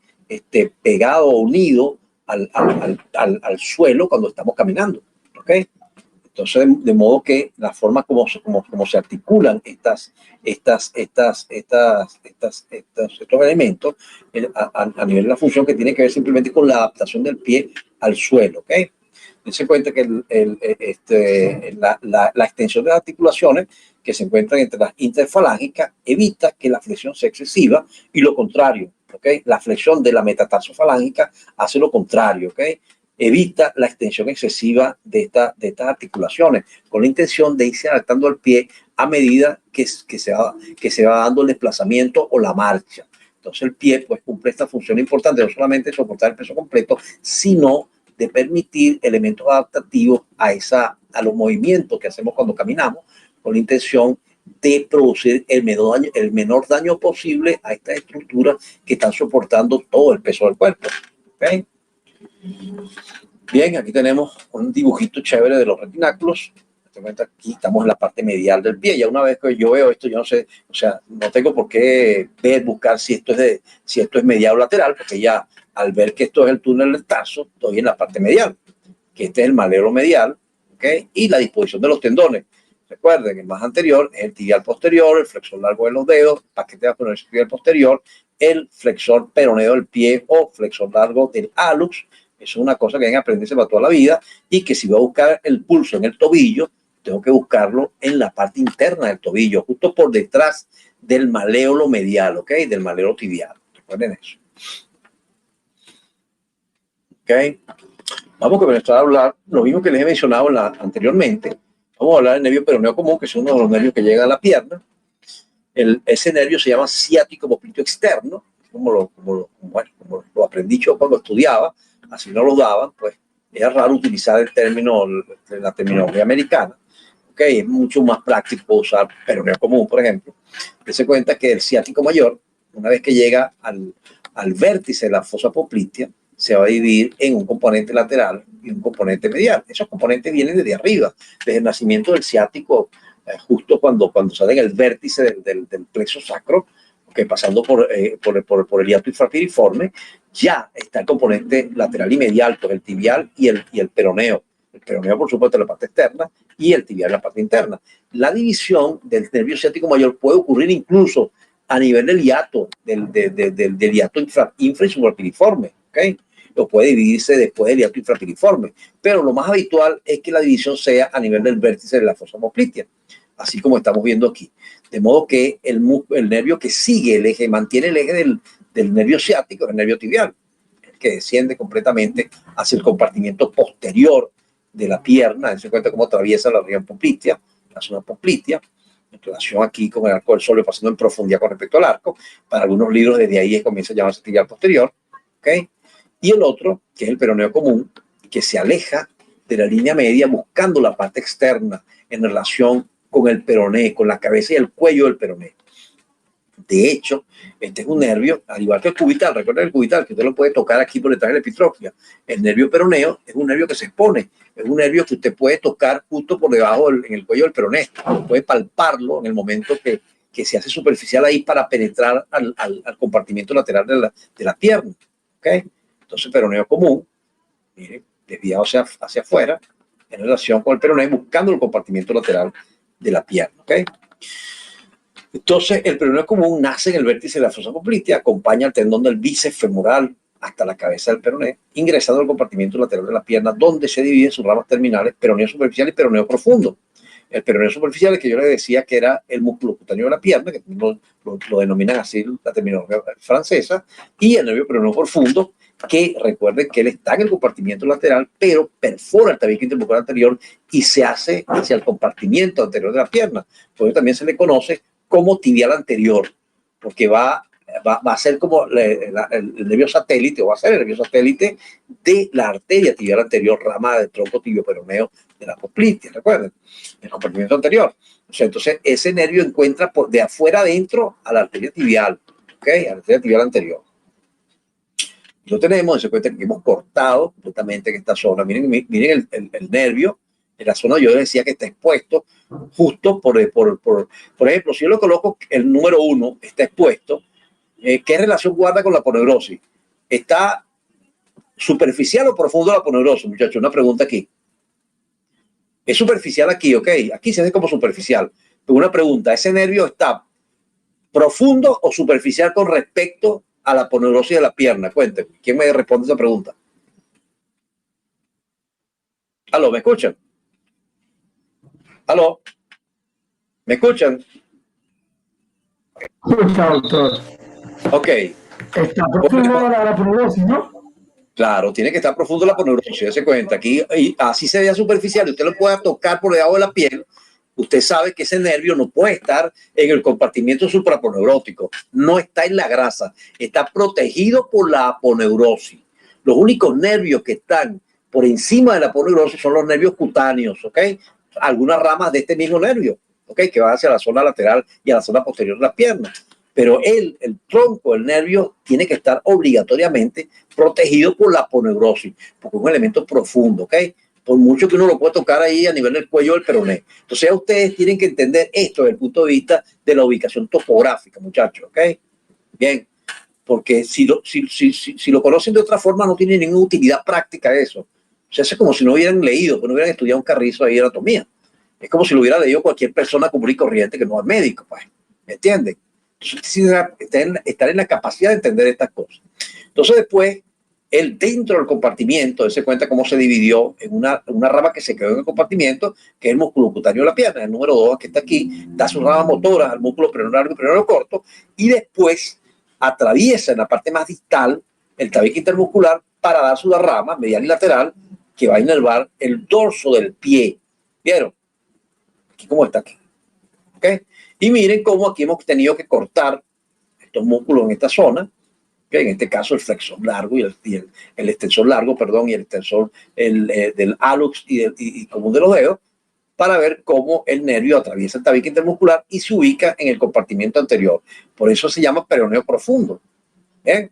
pegado o unido al suelo cuando estamos caminando. ¿Ok? Entonces, de modo que la forma como se articulan estos elementos a nivel de la función, que tiene que ver simplemente con la adaptación del pie al suelo. ¿Ok? Dense cuenta que la extensión de las articulaciones que se encuentran entre las interfalángicas evita que la flexión sea excesiva, y lo contrario. ¿Okay? La flexión de la metatarsofalángica hace lo contrario. ¿Okay? Evita la extensión excesiva de estas articulaciones, con la intención de irse adaptando al pie a medida que se va dando el desplazamiento o la marcha. Entonces el pie pues cumple esta función importante, no solamente de soportar el peso completo, sino de permitir elementos adaptativos a los movimientos que hacemos cuando caminamos, con la intención de producir el menor daño posible a estas estructuras que están soportando todo el peso del cuerpo. ¿Okay? Bien, aquí tenemos un dibujito chévere de los retináculos. Te cuenta, aquí estamos en la parte medial del pie. Ya una vez que yo veo esto, yo no sé, o sea, no tengo por qué buscar si esto es medial o lateral, porque ya al ver que esto es el túnel del tarso, estoy en la parte medial, que este es el malleolo medial, ¿ok? Y la disposición de los tendones. Recuerden, el más anterior es el tibial posterior, el flexor largo de los dedos, paquete de el tibial posterior, el flexor peroneo del pie o flexor largo del hallux. Eso es una cosa que hay que aprenderse para toda la vida, y que si voy a buscar el pulso en el tobillo, tengo que buscarlo en la parte interna del tobillo, justo por detrás del malleolo medial, ¿ok? Del malleolo tibial. Recuerden eso. ¿Ok? Vamos a comenzar a hablar lo mismo que les he mencionado anteriormente. Vamos a hablar del nervio peroneo común, que es uno de los nervios que llega a la pierna. Ese nervio se llama ciático popliteo externo, como lo aprendí yo cuando estudiaba, así no lo daban, pues era raro utilizar el término, la terminología americana. Okay, es mucho más práctico usar peroneo común, por ejemplo. Se cuenta que el ciático mayor, una vez que llega al vértice de la fosa poplitea, se va a dividir en un componente lateral y un componente medial. Esos componentes vienen desde arriba, desde el nacimiento del ciático, justo cuando sale en el vértice del plexo sacro, que pasando por el hiato infrapiriforme, ya está el componente lateral y medial, pues el tibial y el peroneo. El peroneo, por supuesto, en la parte externa, y el tibial en la parte interna. La división del nervio ciático mayor puede ocurrir incluso a nivel del hiato, del hiato infra y suprapiriforme, ¿ok? O puede dividirse después del hiato infrapiriforme, pero lo más habitual es que la división sea a nivel del vértice de la fosa poplitea, así como estamos viendo aquí. De modo que el nervio que sigue el eje, mantiene el eje del nervio ciático, el nervio tibial, que desciende completamente hacia el compartimiento posterior de la pierna. Se cuenta cómo atraviesa la región poplitea, la zona poplitea, en relación aquí con el arco del sóleo, pasando en profundidad con respecto al arco. Para algunos libros desde ahí comienza a llamarse tibial posterior, ¿ok? Y el otro, que es el peroneo común, que se aleja de la línea media buscando la parte externa en relación con el peroné, con la cabeza y el cuello del peroné. De hecho, este es un nervio, al igual que el cubital. Recuerden el cubital, que usted lo puede tocar aquí por detrás de la epitrofia. El nervio peroneo es un nervio que se expone, es un nervio que usted puede tocar justo por debajo en el cuello del peroné. Puede palparlo en el momento que se hace superficial ahí para penetrar al compartimiento lateral de la pierna. ¿Okay? Entonces, peroneo común, miren, desviado hacia afuera, en relación con el peroné, buscando el compartimiento lateral de la pierna. ¿Okay? Entonces, el peroneo común nace en el vértice de la fosa poplitea, acompaña el tendón del bíceps femoral hasta la cabeza del peroné, ingresando al compartimento lateral de la pierna, donde se dividen sus ramas terminales, peroneo superficial y peroneo profundo. El peroneo superficial, que yo les decía que era el músculo cutáneo de la pierna, que lo denominan así la terminología francesa, y el nervio peroneo profundo, que recuerden que él está en el compartimiento lateral, pero perfora el tabique interbucal anterior y se hace hacia el compartimento anterior de la pierna. Por eso también se le conoce como tibial anterior, porque va a ser como el nervio satélite, o va a ser el nervio satélite de la arteria tibial anterior, rama del tronco tibio-peroneo de la poplitea, recuerden, el compartimento anterior. O sea, entonces ese nervio encuentra de afuera adentro a la arteria tibial, ¿ok? A la arteria tibial anterior. Y lo tenemos, se cuenta que hemos cortado completamente en esta zona. Miren el nervio, en la zona yo decía que está expuesto justo por ejemplo, si yo lo coloco el número 1, está expuesto, ¿qué relación guarda con la aponeurosis? ¿Está superficial o profundo la aponeurosis, muchachos? Una pregunta aquí. Es superficial aquí, ok. Aquí se ve como superficial. Pero una pregunta, ¿ese nervio está profundo o superficial con respecto a la aponeurosis de la pierna? Cuéntenme, ¿quién me responde esa pregunta? ¿Aló, me escuchan? ¿Aló? ¿Me escuchan? Escucha, doctor. Ok. Está profunda la aponeurosis, ¿no? Claro, tiene que estar profundo la aponeurosis, se cuenta. Aquí, y así se vea superficial, y usted lo pueda tocar por debajo de la piel, usted sabe que ese nervio no puede estar en el compartimiento supraponeurótico, no está en la grasa, está protegido por la aponeurosis. Los únicos nervios que están por encima de la aponeurosis son los nervios cutáneos, ¿ok? Algunas ramas de este mismo nervio, ¿ok? Que van hacia la zona lateral y a la zona posterior de la pierna. Pero el tronco del nervio tiene que estar obligatoriamente protegido por la aponeurosis, porque es un elemento profundo, ¿ok? por mucho que uno lo pueda tocar ahí a nivel del cuello del peroné. Entonces ya ustedes tienen que entender esto desde el punto de vista de la ubicación topográfica, muchachos, ¿ok? Bien, porque si lo conocen de otra forma no tiene ninguna utilidad práctica eso. O sea, es como si no hubieran leído, que no hubieran estudiado un carrizo ahí de anatomía. Es como si lo hubiera leído cualquier persona común y corriente que no es médico, pues. ¿Me entienden? Entonces, estar en la capacidad de entender estas cosas. Entonces después, él dentro del compartimiento, él se cuenta cómo se dividió en una rama que se quedó en el compartimiento, que es el músculo cutáneo de la pierna, el número 2 que está aquí, da sus ramas motoras al músculo peroneo largo y peroneo corto, y después atraviesa en la parte más distal el tabique intermuscular para dar su rama medial y lateral que va a inervar el dorso del pie. ¿Vieron? Aquí como está aquí. ¿Ok? Y miren cómo aquí hemos tenido que cortar estos músculos en esta zona. En este caso el flexor largo y el extensor largo, perdón, y el extensor del hallux y común de los dedos, para ver cómo el nervio atraviesa el tabique intermuscular y se ubica en el compartimiento anterior. Por eso se llama peroneo profundo. ¿Bien?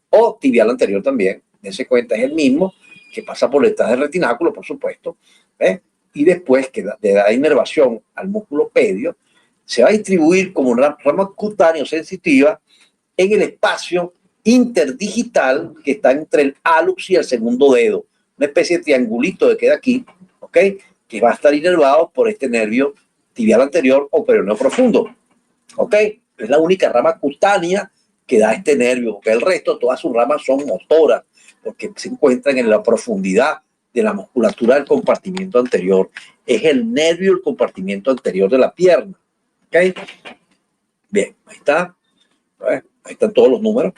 O tibial anterior también. Dense cuenta, es el mismo que pasa por detrás del retináculo, por supuesto. ¿Bien? Y después que le da inervación al músculo pedio, se va a distribuir como una rama cutáneo sensitiva en el espacio interdigital que está entre el hallux y el segundo dedo, una especie de triangulito que queda aquí, ¿ok? Que va a estar inervado por este nervio tibial anterior o peroneo profundo, ¿ok? Es la única rama cutánea que da este nervio, porque el resto, todas sus ramas son motoras, porque se encuentran en la profundidad de la musculatura del compartimiento anterior. Es el nervio del compartimiento anterior de la pierna, ¿ok? Bien, ahí está. Ahí están todos los números.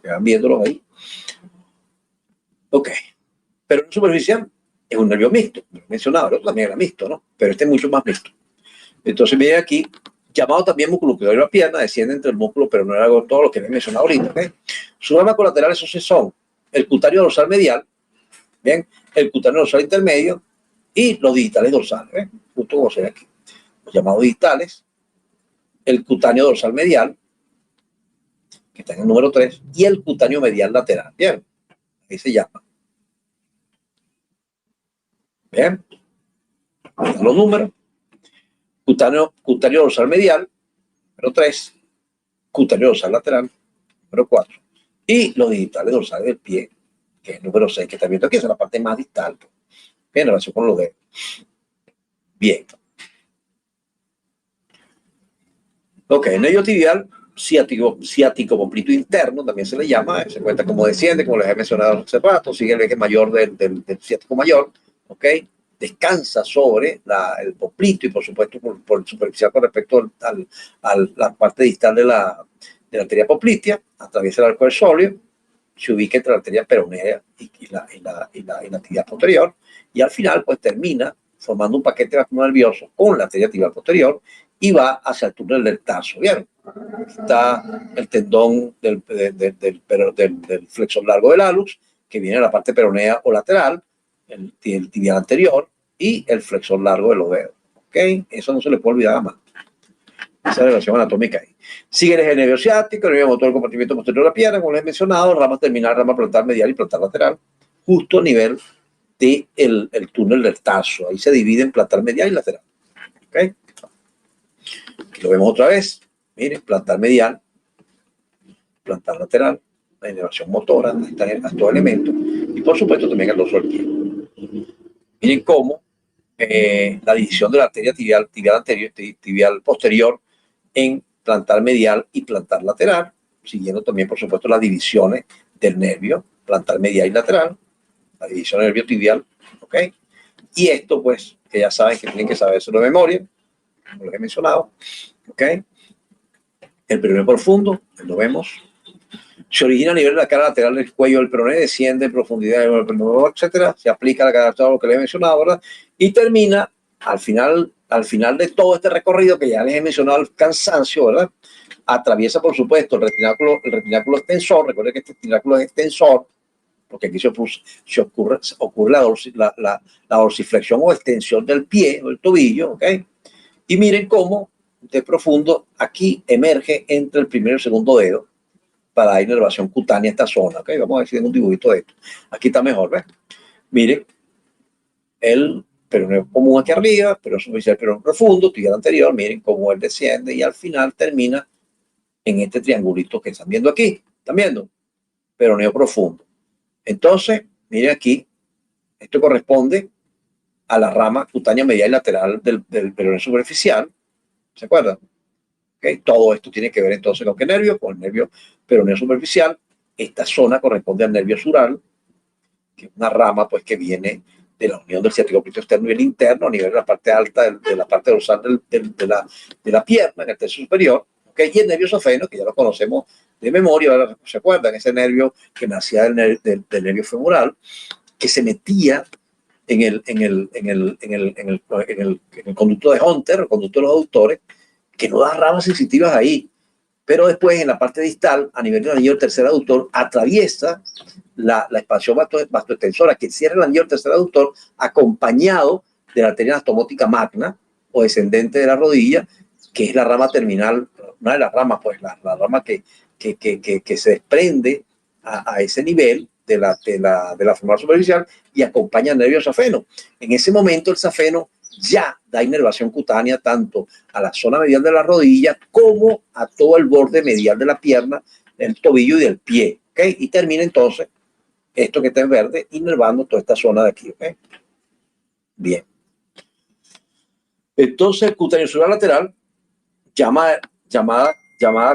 Que van viéndolos ahí. Ok. Pero en superficial es un nervio mixto. Lo he mencionado, el otro también era mixto, ¿no? Pero este es mucho más mixto. Entonces, miren aquí, llamado también músculo cutáneo de la pierna, desciende entre el músculo, pero no era todo lo que les he mencionado ahorita, ¿ok? Sus ramas colaterales son el cutáneo dorsal medial, ¿bien? El cutáneo dorsal intermedio y los digitales dorsales, ¿ven? Justo como se ve aquí. Los llamados digitales, el cutáneo dorsal medial, que está en el número 3, y el cutáneo medial lateral. Bien, ahí se llama. Bien, están los números. Cutáneo dorsal medial, número 3, cutáneo dorsal lateral, número 4, y los digitales dorsales del pie, que es el número 6, que está viendo aquí, es la parte más distal. Bien, en relación con los dedos. Bien. Ok, el nervio tibial ciático poplito interno, también se le llama, se cuenta como desciende, como les he mencionado hace rato, sigue el eje mayor del ciático mayor, ¿ok? Descansa sobre el poplito y por supuesto por superficial con respecto a la parte distal de la arteria poplitea, atraviesa el arco del sóleo, se ubica entre la arteria peronea y la tibia posterior, y al final pues termina formando un paquete nervioso con la arteria tibial posterior y va hacia el túnel del tarso. ¿Vieron? Está el tendón del flexor largo del hallux, que viene de la parte peronea o lateral, el tibial anterior y el flexor largo de los dedos. ¿Ok? Eso no se le puede olvidar más. Esa relación anatómica ahí. Sigue el eje nervio ciático, el nervio motor del compartimiento posterior de la pierna, como les he mencionado, rama terminal, rama plantar medial y plantar lateral, justo a nivel del túnel del tarso. Ahí se divide en plantar medial y lateral. ¿Ok? Aquí lo vemos otra vez. Miren, plantar medial, plantar lateral, la inervación motora, estos elementos, y por supuesto también el dorso del pie. Miren cómo la división de la arteria tibial anterior, tibial posterior en plantar medial y plantar lateral, siguiendo también, por supuesto, las divisiones del nervio, plantar medial y lateral, la división del nervio tibial, ¿ok? Y esto, pues, que ya saben que tienen que saber eso de memoria, como les he mencionado, ¿ok? El peroneo profundo, lo vemos, se origina a nivel de la cara lateral del cuello del peroné, desciende en profundidad, etcétera, se aplica a la cara, todo lo que les he mencionado, ¿verdad? Y termina al final de todo este recorrido que ya les he mencionado al cansancio, ¿verdad? Atraviesa, por supuesto, el retináculo extensor. Recuerden que este retináculo es extensor, porque aquí ocurre la dorsiflexión o extensión del pie o del tobillo, ¿ok? Y miren cómo de profundo aquí emerge entre el primero y el segundo dedo para dar inervación cutánea a esta zona, ¿ok? Vamos a ver si tengo un dibujito de esto. Aquí está mejor, ¿ves? Miren, el peroneo común aquí arriba, pero superficial, peroneo profundo, tibia anterior, miren cómo él desciende y al final termina en este triangulito que están viendo aquí. ¿Están viendo? Peroneo profundo. Entonces, miren aquí, esto corresponde a la rama cutánea medial y lateral del peroneo superficial. ¿Se acuerdan? ¿Okay? Todo esto tiene que ver entonces con qué nervio, con el nervio peroneo superficial. Esta zona corresponde al nervio sural, que es una rama pues que viene de la unión del ciático oblicuo externo y el interno a nivel de la parte alta de la parte dorsal de la pierna, en el tercio superior. ¿Okay? Y el nervio esofeno, que ya lo conocemos de memoria, ahora se acuerdan, ese nervio que nacía del nervio femoral, que se metía en el conducto de Hunter, el conducto de los aductores, que no da ramas sensitivas ahí, pero después en la parte distal, a nivel del anillo del tercer aductor, atraviesa la expansión vastoextensora que cierra el anillo del tercer aductor, acompañado de la arteria anastomótica magna o descendente de la rodilla, que es la rama terminal, una de las ramas, pues la rama que se desprende a ese nivel de la femoral superficial y acompaña al nervio safeno. En ese momento el safeno ya da inervación cutánea tanto a la zona medial de la rodilla como a todo el borde medial de la pierna, del tobillo y del pie. ¿Okay? Y termina entonces esto que está en verde inervando toda esta zona de aquí. ¿Okay? Bien. Entonces el cutáneo sural lateral, llamada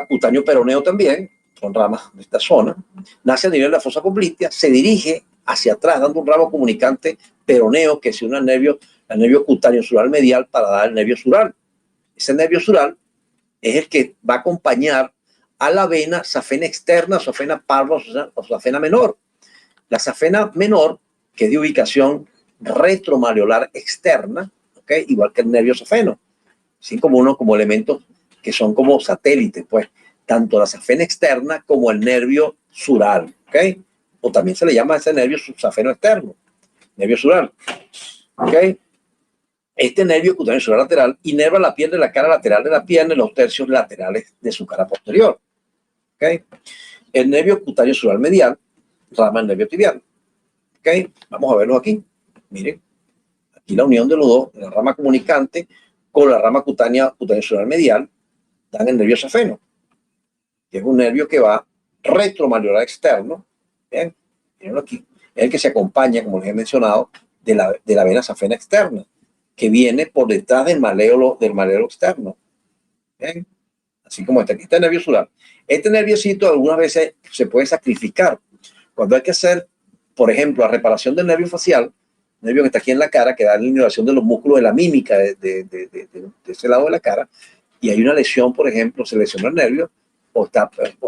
cutáneo peroneo también, son ramas de esta zona, nace a nivel de la fosa poplitea, se dirige hacia atrás dando un ramo comunicante peroneo que se une al nervio cutáneo sural medial para dar el nervio sural. Ese nervio sural es el que va a acompañar a la vena safena externa, safena parva o safena menor. La safena menor, que es de ubicación retromalleolar externa, ¿okay? Igual que el nervio safeno, así como elementos que son como satélites, pues, tanto la safena externa como el nervio sural, ¿ok? O también se le llama a ese nervio safeno externo, nervio sural, ¿ok? Este nervio cutáneo sural lateral inerva la piel de la cara lateral de la pierna y los tercios laterales de su cara posterior, ¿ok? El nervio cutáneo sural medial rama el nervio tibial, ¿ok? Vamos a verlo aquí, miren, aquí la unión de los dos, la rama comunicante con la rama cutáneo sural medial, dan el nervio safeno, que es un nervio que va retromalleolar externo, ¿bien? Mírenlo aquí, es el que se acompaña, como les he mencionado, de la vena safena externa, que viene por detrás del maléolo externo, ¿bien? Así como aquí está el nervio sural. Este nerviocito algunas veces se puede sacrificar. Cuando hay que hacer, por ejemplo, la reparación del nervio facial, nervio que está aquí en la cara, que da la inervación de los músculos de la mímica de ese lado de la cara, y hay una lesión, por ejemplo, se lesiona el nervio o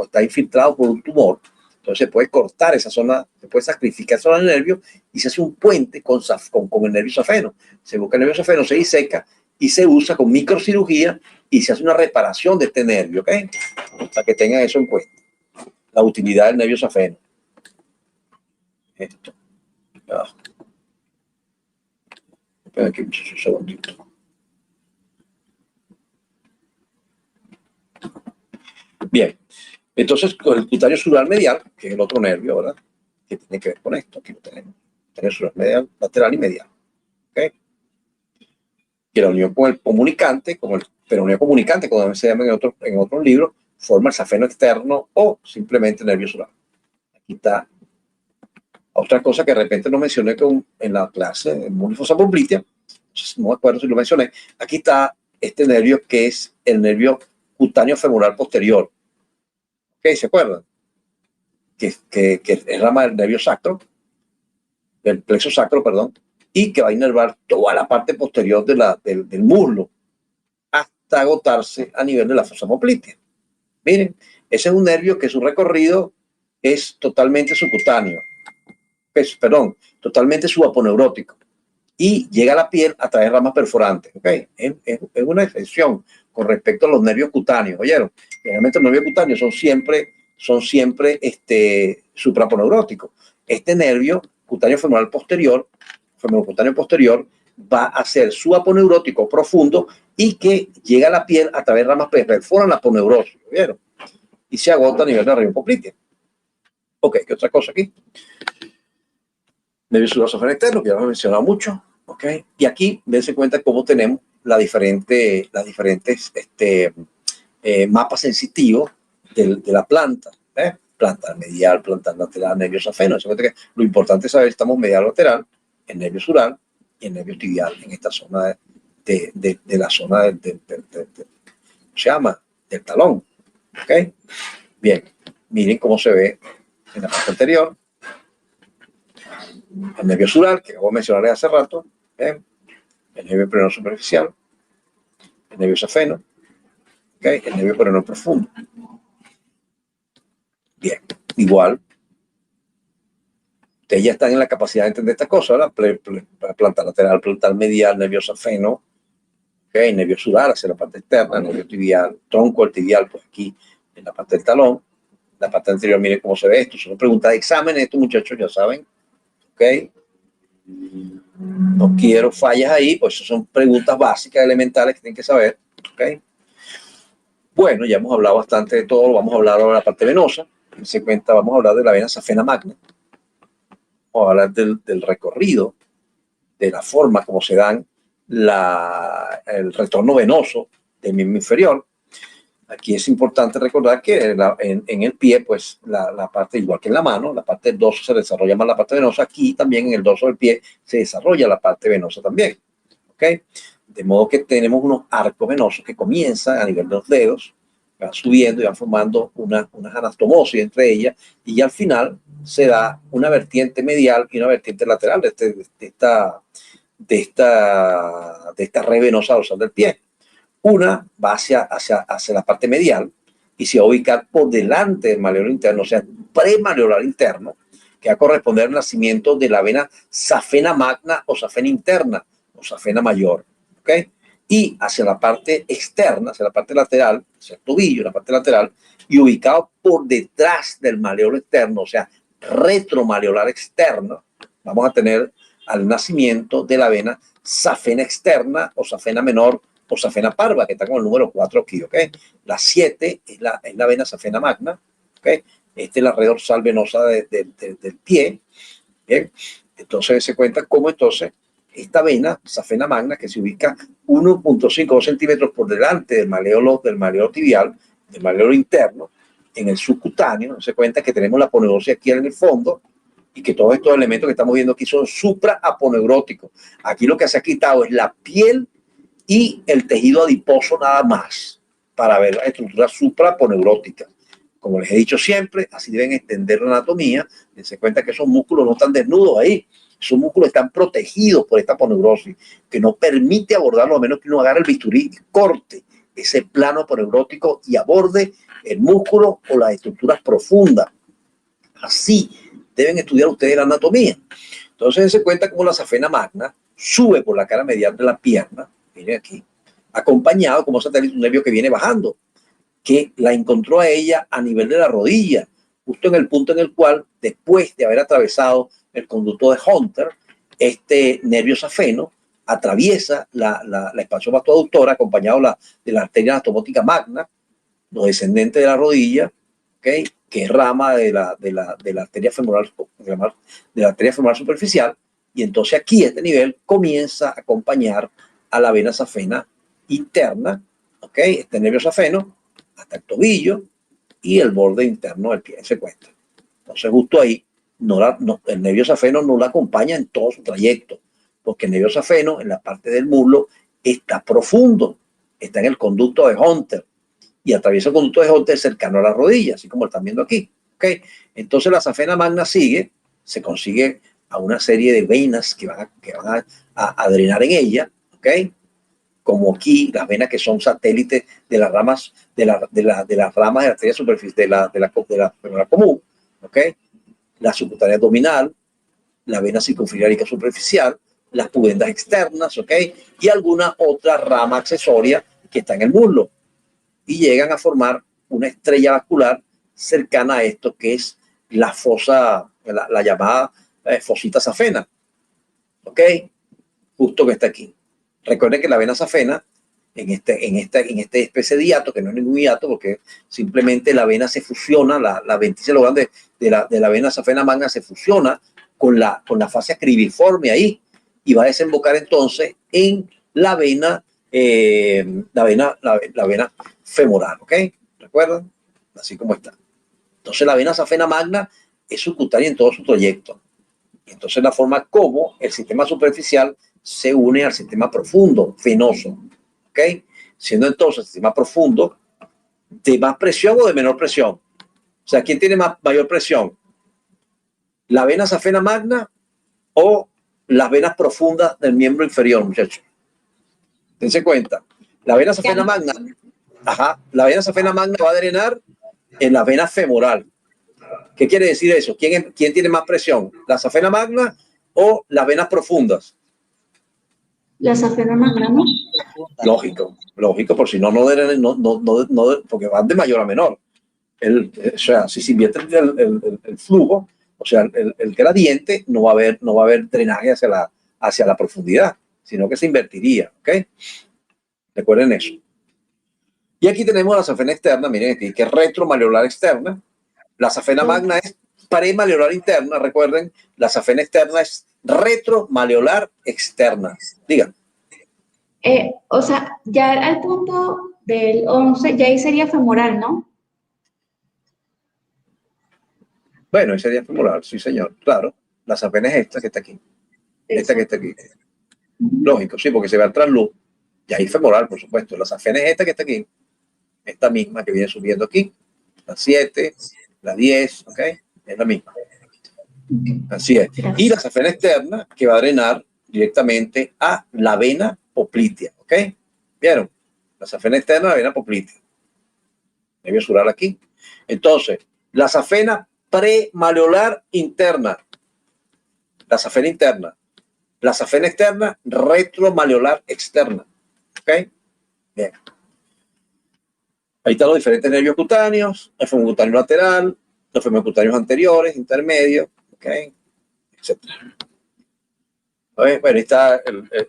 está infiltrado por un tumor, entonces se puede cortar esa zona, se puede sacrificar esa zona del nervio y se hace un puente con el nervio safeno. Se busca el nervio safeno, se diseca y se usa con microcirugía y se hace una reparación de este nervio, ¿ok? Para que tengan eso en cuenta. La utilidad del nervio safeno. Esto. Espera aquí un segundito. Bien, entonces con el cutáneo sural medial, que es el otro nervio, ¿verdad? Que tiene que ver con esto, aquí lo tenemos. Cutáneo sural medial, lateral y medial. ¿Ok? Que la unión con el comunicante, como el peroneo comunicante, como se llama en otros libros, forma el safeno externo o simplemente nervio sural. Aquí está otra cosa que de repente no mencioné en la clase en fosa poplitea, no me acuerdo si lo mencioné. Aquí está este nervio que es el nervio cutáneo femoral posterior. ¿Ok? ¿Se acuerdan? Que es rama del nervio sacro, del plexo sacro, perdón, y que va a inervar toda la parte posterior del muslo hasta agotarse a nivel de la fosa poplitea. Miren, ese es un nervio que su recorrido es totalmente subcutáneo, totalmente subaponeurótico y llega a la piel a través de ramas perforantes. ¿Okay? Es una excepción con respecto a los nervios cutáneos. ¿Oyeron? Generalmente los nervios cutáneos son siempre supraponeuróticos. Este nervio cutáneo femoral posterior, femorocutáneo posterior, va a ser subaponeurótico profundo y que llega a la piel a través de ramas que perforan la poneurosis. ¿Vieron? Y se agota a nivel de la región poplitea. Ok, ¿qué otra cosa aquí? Nervio sural safeno externo, que ya lo he mencionado mucho. Ok, ¿Ok? Y aquí dense cuenta cómo tenemos las diferentes mapas sensitivos de la planta. Planta medial, planta lateral, nervio safeno. Se cuenta que lo importante es saber si estamos medial lateral, el nervio sural y el nervio tibial en esta zona de la zona se llama del talón. ¿Ok? Bien, miren cómo se ve en la parte anterior. El nervio sural, que acabo de mencionarles hace rato, el nervio peroneo superficial, el nervio safeno, ¿okay? El nervio peroneo profundo. Bien, igual, ustedes ya están en la capacidad de entender estas cosas, ¿verdad? Planta lateral, planta medial, nervio safeno, ¿okay? Nervio sural hacia la parte externa, nervio tibial, tronco el tibial, pues aquí en la parte del talón, la parte anterior, miren cómo se ve esto. Son preguntas de examen, estos muchachos ya saben, ¿ok? No quiero fallas ahí, pues son preguntas básicas, elementales que tienen que saber, ¿ok? Bueno, ya hemos hablado bastante de todo, vamos a hablar ahora de la parte venosa. Se cuenta, vamos a hablar de la vena safena magna, vamos a hablar del recorrido, de la forma como se dan el retorno venoso del miembro inferior. Aquí es importante recordar que en el pie, pues la parte, igual que en la mano, la parte del dorso se desarrolla más la parte venosa. Aquí también en el dorso del pie se desarrolla la parte venosa también. ¿Ok? De modo que tenemos unos arcos venosos que comienzan a nivel de los dedos, van subiendo y van formando unas anastomosis entre ellas, y al final se da una vertiente medial y una vertiente lateral de esta red venosa dorsal del pie. Una va hacia la parte medial y se va a ubicar por delante del maleolo interno, o sea, premaleolar interno, que va a corresponder al nacimiento de la vena safena magna o safena interna o safena mayor. ¿Ok? Y hacia la parte externa, hacia la parte lateral, hacia el tobillo, la parte lateral, y ubicado por detrás del maleolo externo, o sea, retromaleolar externo, vamos a tener al nacimiento de la vena safena externa o safena menor o safena parva, que está con el número 4 aquí, ¿ok? La 7 es la vena safena magna, ¿ok? Esta es la red dorsal venosa del pie, ¿bien? Entonces se cuenta cómo entonces esta vena safena magna, que se ubica 1.5 centímetros por delante del maleolo tibial, del maleolo interno, en el subcutáneo, se cuenta que tenemos la aponeurosis aquí en el fondo, y que todos estos elementos que estamos viendo aquí son supraaponeuróticos. Aquí lo que se ha quitado es la piel y el tejido adiposo nada más, para ver la estructura supraponeurótica. Como les he dicho siempre, así deben entender la anatomía. Dense cuenta que esos músculos no están desnudos ahí. Esos músculos están protegidos por esta aponeurosis, que no permite abordarlo a menos que uno agarre el bisturí y corte ese plano aponeurótico y aborde el músculo o las estructuras profundas. Así deben estudiar ustedes la anatomía. Entonces se cuenta como la safena magna sube por la cara medial de la pierna, miren aquí, acompañado como satélite un nervio que viene bajando, que la encontró a ella a nivel de la rodilla, justo en el punto en el cual, después de haber atravesado el conducto de Hunter, este nervio safeno atraviesa la expansión vastoaductora, acompañado de la arteria anastomótica magna, los descendentes de la rodilla, ¿okay? Que es rama de la arteria femoral, de la arteria femoral superficial, y entonces aquí este nivel comienza a acompañar a la vena safena interna, ¿ok? Este nervio safeno hasta el tobillo y el borde interno del pie, se cuenta. Entonces justo ahí el nervio safeno no la acompaña en todo su trayecto, porque el nervio safeno en la parte del muslo está profundo, está en el conducto de Hunter, y atraviesa el conducto de Hunter cercano a la rodilla, así como lo están viendo aquí. ¿Okay? Entonces la safena magna sigue, se consigue a una serie de venas que van a drenar en ella, ¿okay? Como aquí las venas que son satélites de las ramas de las ramas de la arteria superficial de la femoral común, ¿okay? La subcutánea abdominal, la vena circunfiliárica superficial, las pudendas externas, ¿okay? Y alguna otra rama accesoria que está en el muslo, y llegan a formar una estrella vascular cercana a esto, que es la fosa, la llamada fosita safena, ¿ok? Justo que está aquí. Recuerden que la vena safena, en esta especie de hiato, que no es ningún hiato, porque simplemente la vena se fusiona, la venticia lobal de la vena safena magna se fusiona con la fascia cribiforme ahí, y va a desembocar entonces en la vena, la vena femoral, ¿ok? ¿Recuerdan? Así como está. Entonces la vena safena magna es subcutánea en todo su trayecto. Y entonces la forma como el sistema superficial se une al sistema profundo, venoso, ¿ok? Siendo entonces el sistema profundo de más presión o de menor presión. O sea, ¿quién tiene mayor presión? ¿La vena safena magna o las venas profundas del miembro inferior, muchachos? Dense cuenta. La vena safena magna, la vena safena magna va a drenar en la vena femoral. ¿Qué quiere decir eso? ¿Quién tiene más presión? ¿La safena magna o las venas profundas? La safena magna, ¿no? Lógico, por si no, porque van de mayor a menor. O sea, si se invierte el flujo, o sea, el gradiente, no va a haber drenaje hacia la profundidad, sino que se invertiría, ¿ok? Recuerden eso. Y aquí tenemos la safena externa, miren aquí, que es retromaleolar externa. La safena magna es premaleolar interna, recuerden, la safena externa es retromaleolar externa. Digan. O sea, ya al punto del 11, ya ahí sería femoral, ¿no? Bueno, ese sería femoral, sí señor, claro. La safena es esta que está aquí. Esta que está aquí. Lógico, sí, porque se ve al trasluz. Y ahí femoral, por supuesto. La safena es esta que está aquí. Esta misma que viene subiendo aquí. La 7, la 10, ¿ok? Es la misma. Así es. Y la safena externa que va a drenar directamente a la vena poplitea, ¿ok? ¿Vieron? La safena externa, la vena poplitea. Me voy a surar aquí. Entonces, la safena premaleolar interna. La safena interna. La safena externa, retromaleolar externa. ¿Ok? Bien. Ahí están los diferentes nervios cutáneos, el femocutáneo lateral, los femocutáneos anteriores, intermedios, ¿ok? Etcétera. Bueno, ahí está,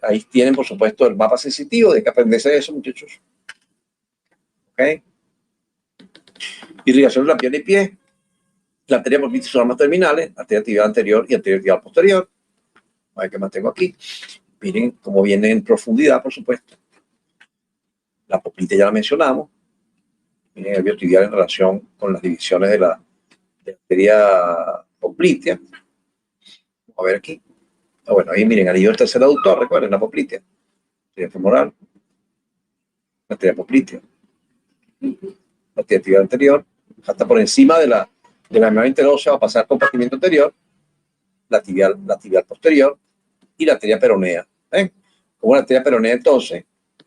ahí tienen, por supuesto, el mapa sensitivo, de que aprenderse eso, muchachos. ¿Ok? Irrigación de la pierna y pie. La arteria poplitea son ambas terminales, arteria tibial anterior y arteria tibial posterior. A ver qué más tengo aquí. Miren cómo viene en profundidad, por supuesto. La poplitea ya la mencionamos. Miren el biotibial en relación con las divisiones de la arteria poplitea. Vamos a ver aquí. Bueno, ahí miren, anillo del tercer aductor, recuerden, la poplitea. Arteria femoral. La arteria poplitea. La arteria tibial anterior. Hasta por encima de la membrana interósea va a pasar el compartimiento anterior, la tibial posterior y la arteria peronea. Como la arteria peronea, entonces,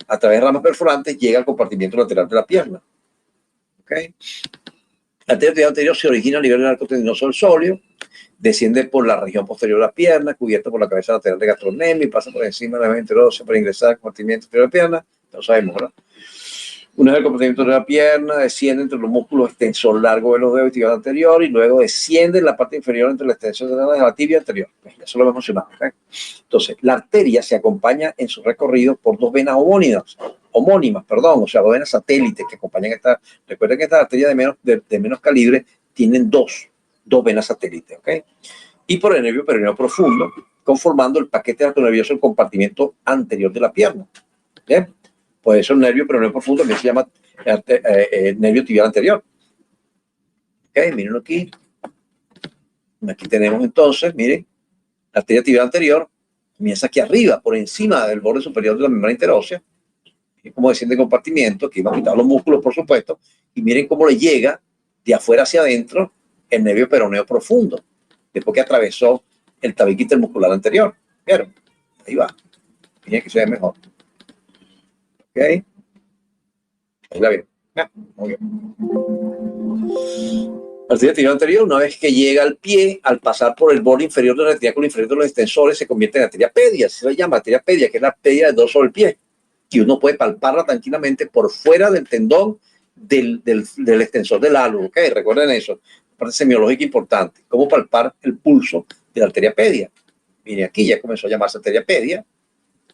a través de ramas perforantes, llega al compartimiento lateral de la pierna. ¿Okay? La arteria tibial anterior se origina a nivel del arco tendinoso del sóleo, desciende por la región posterior de la pierna, cubierta por la cabeza lateral de gastrocnemia y pasa por encima de la membrana interósea para ingresar al compartimiento anterior de la pierna. Lo sabemos, ¿verdad? Una vez el compartimiento de la pierna, desciende entre los músculos extensor largo de los dedos y tibia anterior y luego desciende en la parte inferior entre la extensión de la tibia anterior. Eso lo hemos mencionado. ¿Okay? Entonces, la arteria se acompaña en su recorrido por dos venas homónimas, o sea, dos venas satélites que acompañan esta. Recuerden que estas arterias de menos calibre tienen dos venas satélites. ¿Okay? Y por el nervio peroneo profundo, conformando el paquete artonervioso del compartimento anterior de la pierna. ¿Bien? Puede ser un nervio peroneo profundo que se llama nervio tibial anterior. Ok, miren aquí. Aquí tenemos entonces, miren, la arteria tibial anterior comienza aquí arriba, por encima del borde superior de la membrana interósea. Miren cómo desciende el compartimiento, aquí van a quitar los músculos, por supuesto, y miren cómo le llega de afuera hacia adentro el nervio peroneo profundo, después que atravesó el tabique intermuscular anterior. ¿Vieron? Ahí va. Miren que se ve mejor. ¿Ok? Ahí la ven. Muy bien. La arteria tibial anterior, una vez que llega al pie, al pasar por el borde inferior del retículo inferior de los extensores, se convierte en arteria pedia. Se le llama arteria pedia, que es la pedia del dorso del pie. Y uno puede palparla tranquilamente por fuera del tendón del extensor del halo. ¿Ok? Recuerden eso. Parte semiológica importante. ¿Cómo palpar el pulso de la arteria pedia? Miren, aquí ya comenzó a llamarse arteria pedia.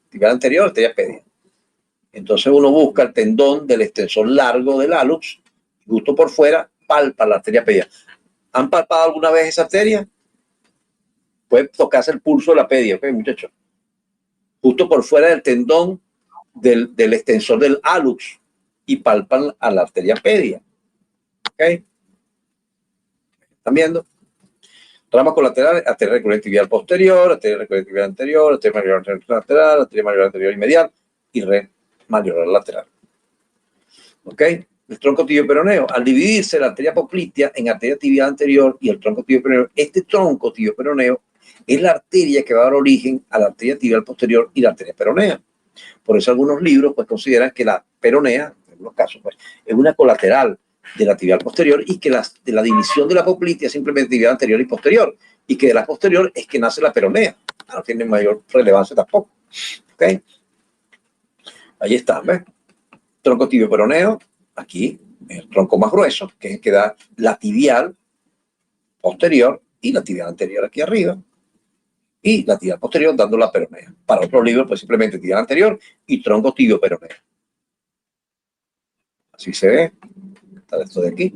Tibial anterior, arteria pedia. Entonces uno busca el tendón del extensor largo del hallux, justo por fuera, palpa la arteria pedia. ¿Han palpado alguna vez esa arteria? Puede tocarse el pulso de la pedia, ¿ok, muchachos? justo por fuera del tendón del extensor del hallux y palpan a la arteria pedia. ¿Ok? ¿Están viendo? Ramas colaterales, arteria recurrente tibial posterior, arteria recurrente tibial anterior, arteria mayor lateral, arteria mayor anterior y medial y red mayor lateral. ¿Ok? El tronco tibio peroneo, al dividirse la arteria poplitea en arteria tibial anterior y el tronco tibio peroneo, este tronco tibio peroneo es la arteria que va a dar origen a la arteria tibial posterior y la arteria peronea. Por eso algunos libros pues consideran que la peronea, en algunos casos, pues, es una colateral de la tibial posterior y que de la división de la poplitea es simplemente tibial anterior y posterior y que de la posterior es que nace la peronea. No tiene mayor relevancia tampoco. ¿Ok? Ahí está, ¿ves? Tronco tibio peroneo, aquí el tronco más grueso, que es el que da la tibial posterior y la tibial anterior aquí arriba, y la tibial posterior dando la peronea. Para otros libros, pues simplemente tibial anterior y tronco tibio peroneo. Así se ve. Está esto de aquí.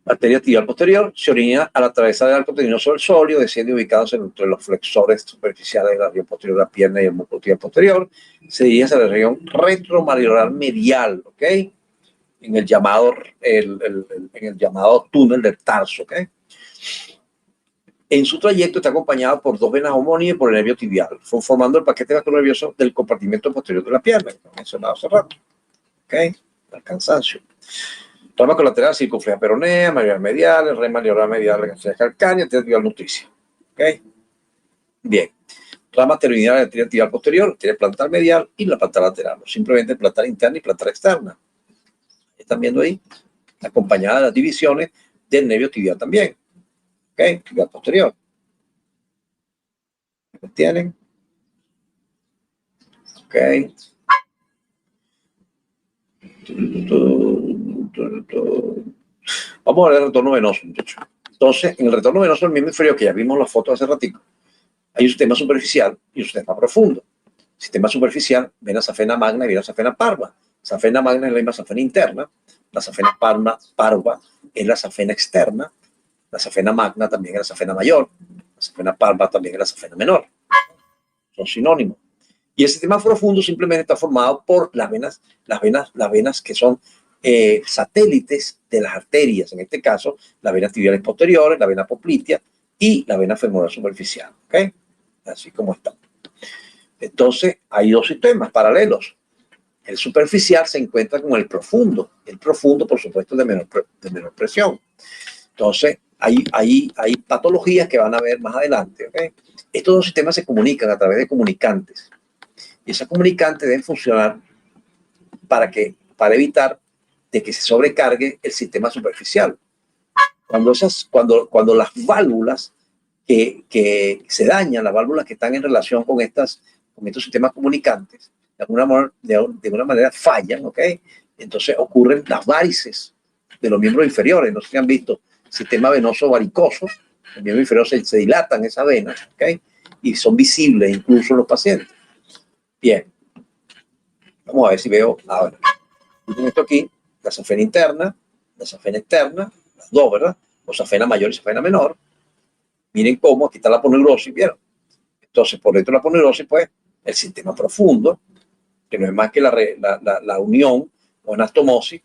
Arteria tibial posterior se origina al atravesar el arco tendinoso del sóleo, desciende ubicados entre los flexores superficiales de la región posterior de la pierna y el músculo tibial posterior. Se dirige hacia la región retromalleolar medial, ¿ok? En el llamado túnel del tarso, ¿ok? En su trayecto está acompañado por dos venas homónimas y por el nervio tibial, formando el paquete gastronervioso del compartimento posterior de la pierna, que he mencionado hace rato. ¿Ok? El cansancio. Rama colateral, circunfleja peronea, mayor medial, red mayor medial, arteria calcánea, arteria tibial nutricia. ¿Ok? Bien. Rama terminal, arteria tibial posterior, arteria plantar medial y la plantar lateral. Simplemente plantar interna y plantar externa. ¿Están viendo ahí? Acompañada de las divisiones del nervio tibial también. ¿Ok? Tibial posterior. ¿Me tienen? ¿Ok? Vamos a ver el retorno venoso, muchachos. Entonces, en el retorno venoso del miembro inferior, que ya vimos la foto hace ratito, hay un sistema superficial y un sistema profundo. Sistema superficial, vena safena magna y vena safena parva. Safena magna es la misma safena interna, la safena parva es la safena externa, la safena magna también es la safena mayor, la safena parva también es la safena menor. Son sinónimos. Y el sistema profundo simplemente está formado por las venas que son satélites de las arterias, en este caso, las venas tibiales posteriores, la vena poplitea y la vena femoral superficial. ¿Ok? Así como está. Entonces, hay dos sistemas paralelos. El superficial se encuentra con el profundo. El profundo, por supuesto, de menor presión. Entonces, hay patologías que van a ver más adelante. ¿Okay? Estos dos sistemas se comunican a través de comunicantes. Y esos comunicantes deben funcionar para evitar de que se sobrecargue el sistema superficial. Cuando las válvulas que se dañan, las válvulas que están en relación con estos sistemas comunicantes, de alguna manera fallan, ¿ok? Entonces ocurren las varices de los miembros inferiores. No sé si han visto sistema venoso varicoso, el miembro inferior se dilatan esas venas, ¿ok? Y son visibles incluso en los pacientes. Bien, vamos a ver si veo ahora. Miren esto aquí, la safena interna, la safena externa, las dos, ¿verdad? O safena mayor y safena menor. Miren cómo, aquí está la aponeurosis, ¿vieron? Entonces, por dentro de la aponeurosis, pues, el sistema profundo, que no es más que la unión o anastomosis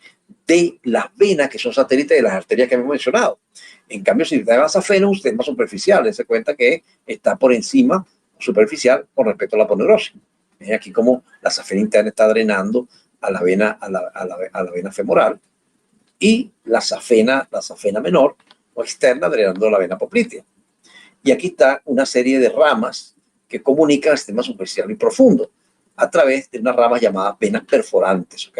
de las venas que son satélites de las arterias que hemos mencionado. En cambio, si está en la safena, un sistema superficial, se cuenta que está por encima, superficial, con respecto a la aponeurosis. Miren aquí cómo la safena interna está drenando a la vena femoral y la safena menor o externa drenando la vena poplitea. Y aquí está una serie de ramas que comunican el sistema superficial y profundo a través de unas ramas llamadas venas perforantes, ¿ok?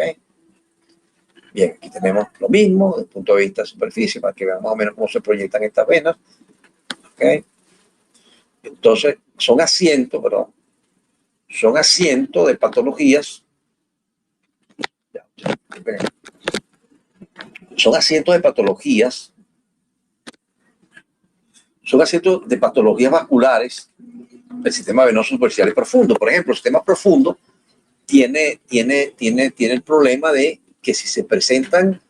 Bien, aquí tenemos lo mismo desde el punto de vista de superficie para que vean más o menos cómo se proyectan estas venas, ¿ok? Entonces, son asientos de patologías. Son asientos de patologías vasculares del sistema venoso superficial y profundo. Por ejemplo, el sistema profundo tiene el problema de que si se presentan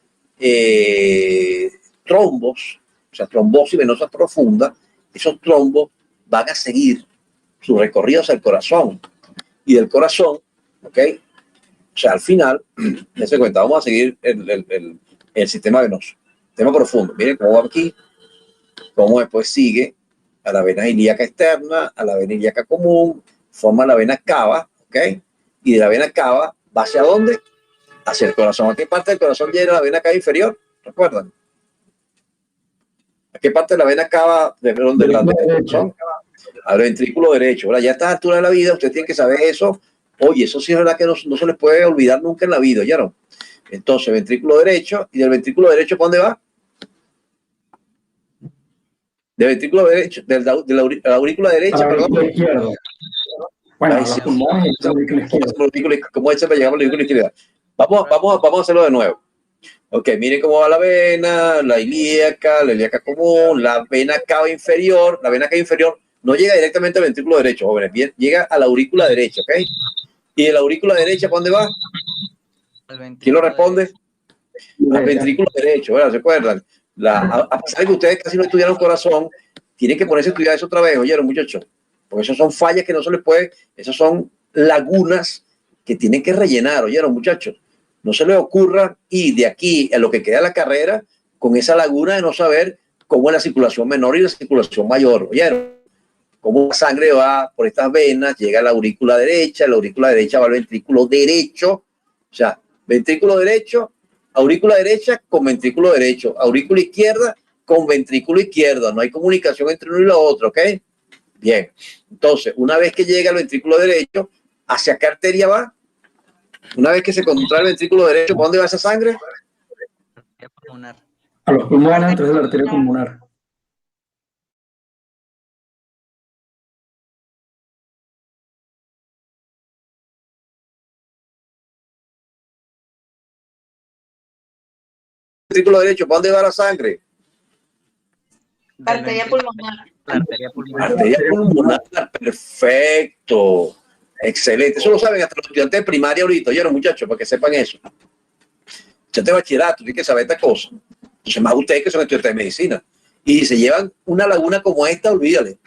trombos, o sea, trombosis venosa profunda, esos trombos van a seguir su recorrido hacia el corazón. Y del corazón, ¿ok? O sea, al final, dense cuenta, vamos a seguir el sistema venoso. Tema profundo. Miren cómo va aquí, cómo después sigue a la vena ilíaca externa, a la vena ilíaca común, forma la vena cava, ¿ok? Y de la vena cava va hacia dónde? Hacia el corazón. ¿A qué parte del corazón llega la vena cava inferior? ¿Recuerdan? ¿A qué parte de la vena cava del corazón? Al ventrículo derecho. Ahora, ya a estas alturas de la vida, usted tiene que saber eso. Oye, eso sí es verdad que no se les puede olvidar nunca en la vida, ¿ya no? Entonces, ventrículo derecho, y del ventrículo derecho, ¿para dónde va? Del ventrículo derecho, de la aurícula derecha, perdón. Izquierdo. Bueno, los pulmones y la aurícula izquierda. ¿Cómo es para llegar a la aurícula izquierda? Vamos a hacerlo de nuevo. Ok, miren cómo va la vena, la ilíaca común, la vena cava inferior. La vena cava inferior no llega directamente al ventrículo derecho, jóvenes, bien, llega a la aurícula derecha, ¿ok? Y de la aurícula derecha, ¿para dónde va? ¿Quién lo responde? Al ventrículo derecho, ¿verdad? ¿Se acuerdan? A pesar de que ustedes casi no estudiaron corazón, tienen que ponerse a estudiar eso otra vez, oyeron, muchachos, porque esas son fallas que no se les puede, esas son lagunas que tienen que rellenar, oyeron, muchachos. No se les ocurra ir de aquí a lo que queda de la carrera con esa laguna de no saber cómo es la circulación menor y la circulación mayor, oyeron. Cómo la sangre va por estas venas, llega a la aurícula derecha va al ventrículo derecho, o sea, ventrículo derecho, aurícula derecha con ventrículo derecho, aurícula izquierda con ventrículo izquierdo, no hay comunicación entre uno y lo otro, ¿ok? Bien, entonces, una vez que llega al ventrículo derecho, ¿hacia qué arteria va? Una vez que se contrae el ventrículo derecho, ¿para dónde va esa sangre? A los pulmones, entonces la arteria pulmonar. Ventrículo derecho, ¿para dónde va la sangre? Arteria pulmonar. Arteria pulmonar, perfecto. Excelente. Eso lo saben hasta los estudiantes de primaria ahorita, oyeron, muchachos, para que sepan eso. Ya de bachillerato, tienen que saber esta cosa. Entonces, más ustedes que son estudiantes de medicina. Y se llevan una laguna como esta, olvídale.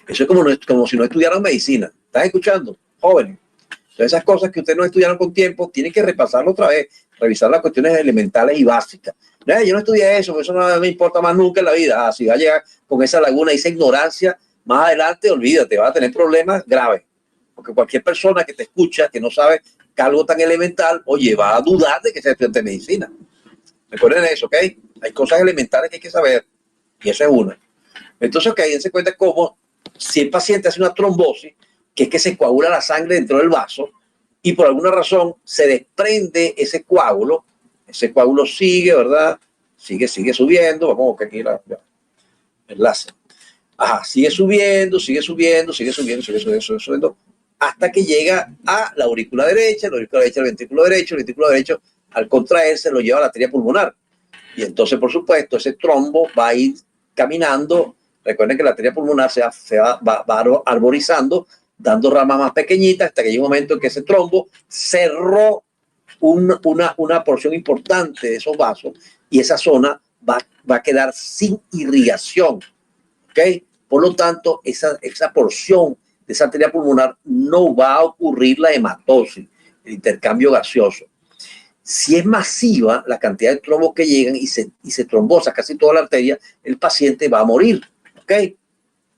Eso es como si no estudiaran medicina. ¿Están escuchando? Jóvenes. Entonces, esas cosas que ustedes no estudiaron con tiempo, tienen que repasarlo otra vez, revisar las cuestiones elementales y básicas. Yo no estudié eso, eso no me importa más nunca en la vida. Si va a llegar con esa laguna, esa ignorancia, más adelante, olvídate, va a tener problemas graves. Porque cualquier persona que te escucha, que no sabe que algo tan elemental, oye, va a dudar de que sea estudiante de medicina. Recuerden eso, ¿ok? Hay cosas elementales que hay que saber, y esa es una. Entonces, ok, dense cuenta cómo si el paciente hace una trombosis, que es que se coagula la sangre dentro del vaso, y por alguna razón se desprende ese coágulo sigue, ¿verdad? Sigue subiendo, vamos a buscar aquí el enlace. Ajá, sigue subiendo, hasta que llega a la aurícula derecha, al ventrículo derecho, al contraerse lo lleva a la arteria pulmonar. Y entonces, por supuesto, ese trombo va a ir caminando. Recuerden que la arteria pulmonar va arborizando, dando ramas más pequeñitas, hasta que llega un momento en que ese trombo cerró una porción importante de esos vasos y esa zona va a quedar sin irrigación. ¿Ok? Por lo tanto, esa porción de esa arteria pulmonar no va a ocurrir la hematosis, el intercambio gaseoso. Si es masiva la cantidad de trombos que llegan y se trombosa casi toda la arteria, el paciente va a morir. ¿Ok?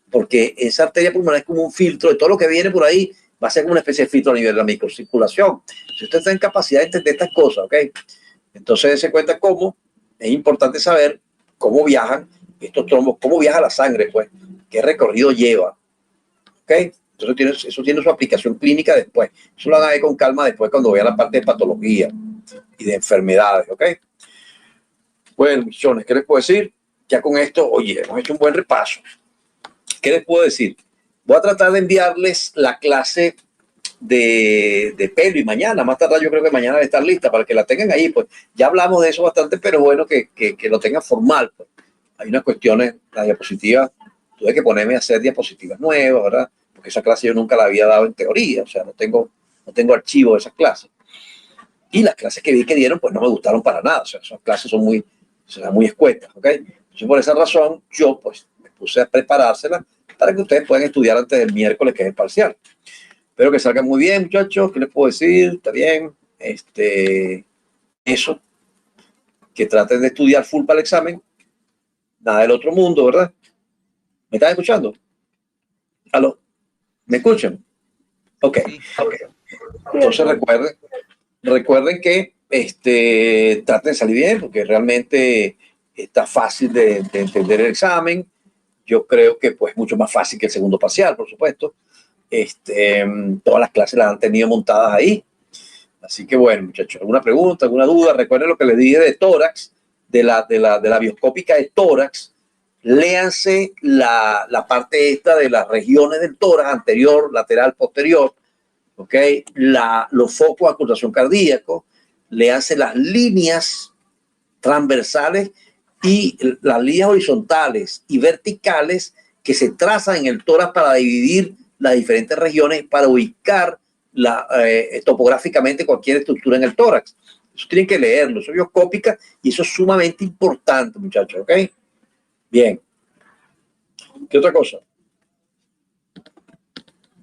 Porque esa arteria pulmonar es como un filtro de todo lo que viene por ahí, va a ser como una especie de filtro a nivel de la microcirculación. Si usted está en capacidad de entender estas cosas, ¿ok? Entonces se cuenta cómo es importante saber cómo viajan estos trombos, cómo viaja la sangre, pues, qué recorrido lleva, ¿ok? Entonces eso tiene su aplicación clínica después. Eso lo van a ver con calma después cuando vean la parte de patología y de enfermedades, ¿ok? Bueno, misiones, ¿qué les puedo decir? Ya con esto, oye, hemos hecho un buen repaso. ¿Qué les puedo decir? Voy a tratar de enviarles la clase de pelo y mañana, más tarde yo creo que mañana debe estar lista para que la tengan ahí, pues ya hablamos de eso bastante, pero bueno que lo tengan formal, pues. Hay unas cuestiones, la diapositiva, tuve que ponerme a hacer diapositivas nuevas, ¿verdad? Porque esa clase yo nunca la había dado en teoría, o sea, no tengo archivo de esas clases. Y las clases que vi que dieron, pues no me gustaron para nada, o sea, esas clases son muy escuetas, ¿ok? Entonces, por esa razón, yo pues me puse a preparárselas para que ustedes puedan estudiar antes del miércoles, que es el parcial. Espero que salgan muy bien, muchachos. ¿Qué les puedo decir? Está bien. Eso. Que traten de estudiar full para el examen. Nada del otro mundo, ¿verdad? ¿Me están escuchando? ¿Aló? ¿Me escuchan? Ok. Entonces recuerden que traten de salir bien, porque realmente está fácil de entender el examen. Yo creo que pues mucho más fácil que el segundo parcial, por supuesto. Todas las clases las han tenido montadas ahí. Así que bueno, muchachos, ¿alguna pregunta, alguna duda? Recuerden lo que les dije de tórax, de la bioscópica de tórax. Léanse la parte esta de las regiones del tórax, anterior, lateral, posterior, ¿ok? Los focos de ocultación cardíaco. Léanse las líneas transversales y las líneas horizontales y verticales que se trazan en el tórax para dividir las diferentes regiones, para ubicar topográficamente cualquier estructura en el tórax. Eso tienen que leerlo, eso es bioscópica y eso es sumamente importante, muchachos, ¿ok? Bien. ¿Qué otra cosa?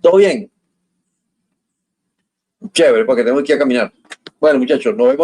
¿Todo bien? Chévere, porque tengo que ir a caminar. Bueno, muchachos, nos vemos.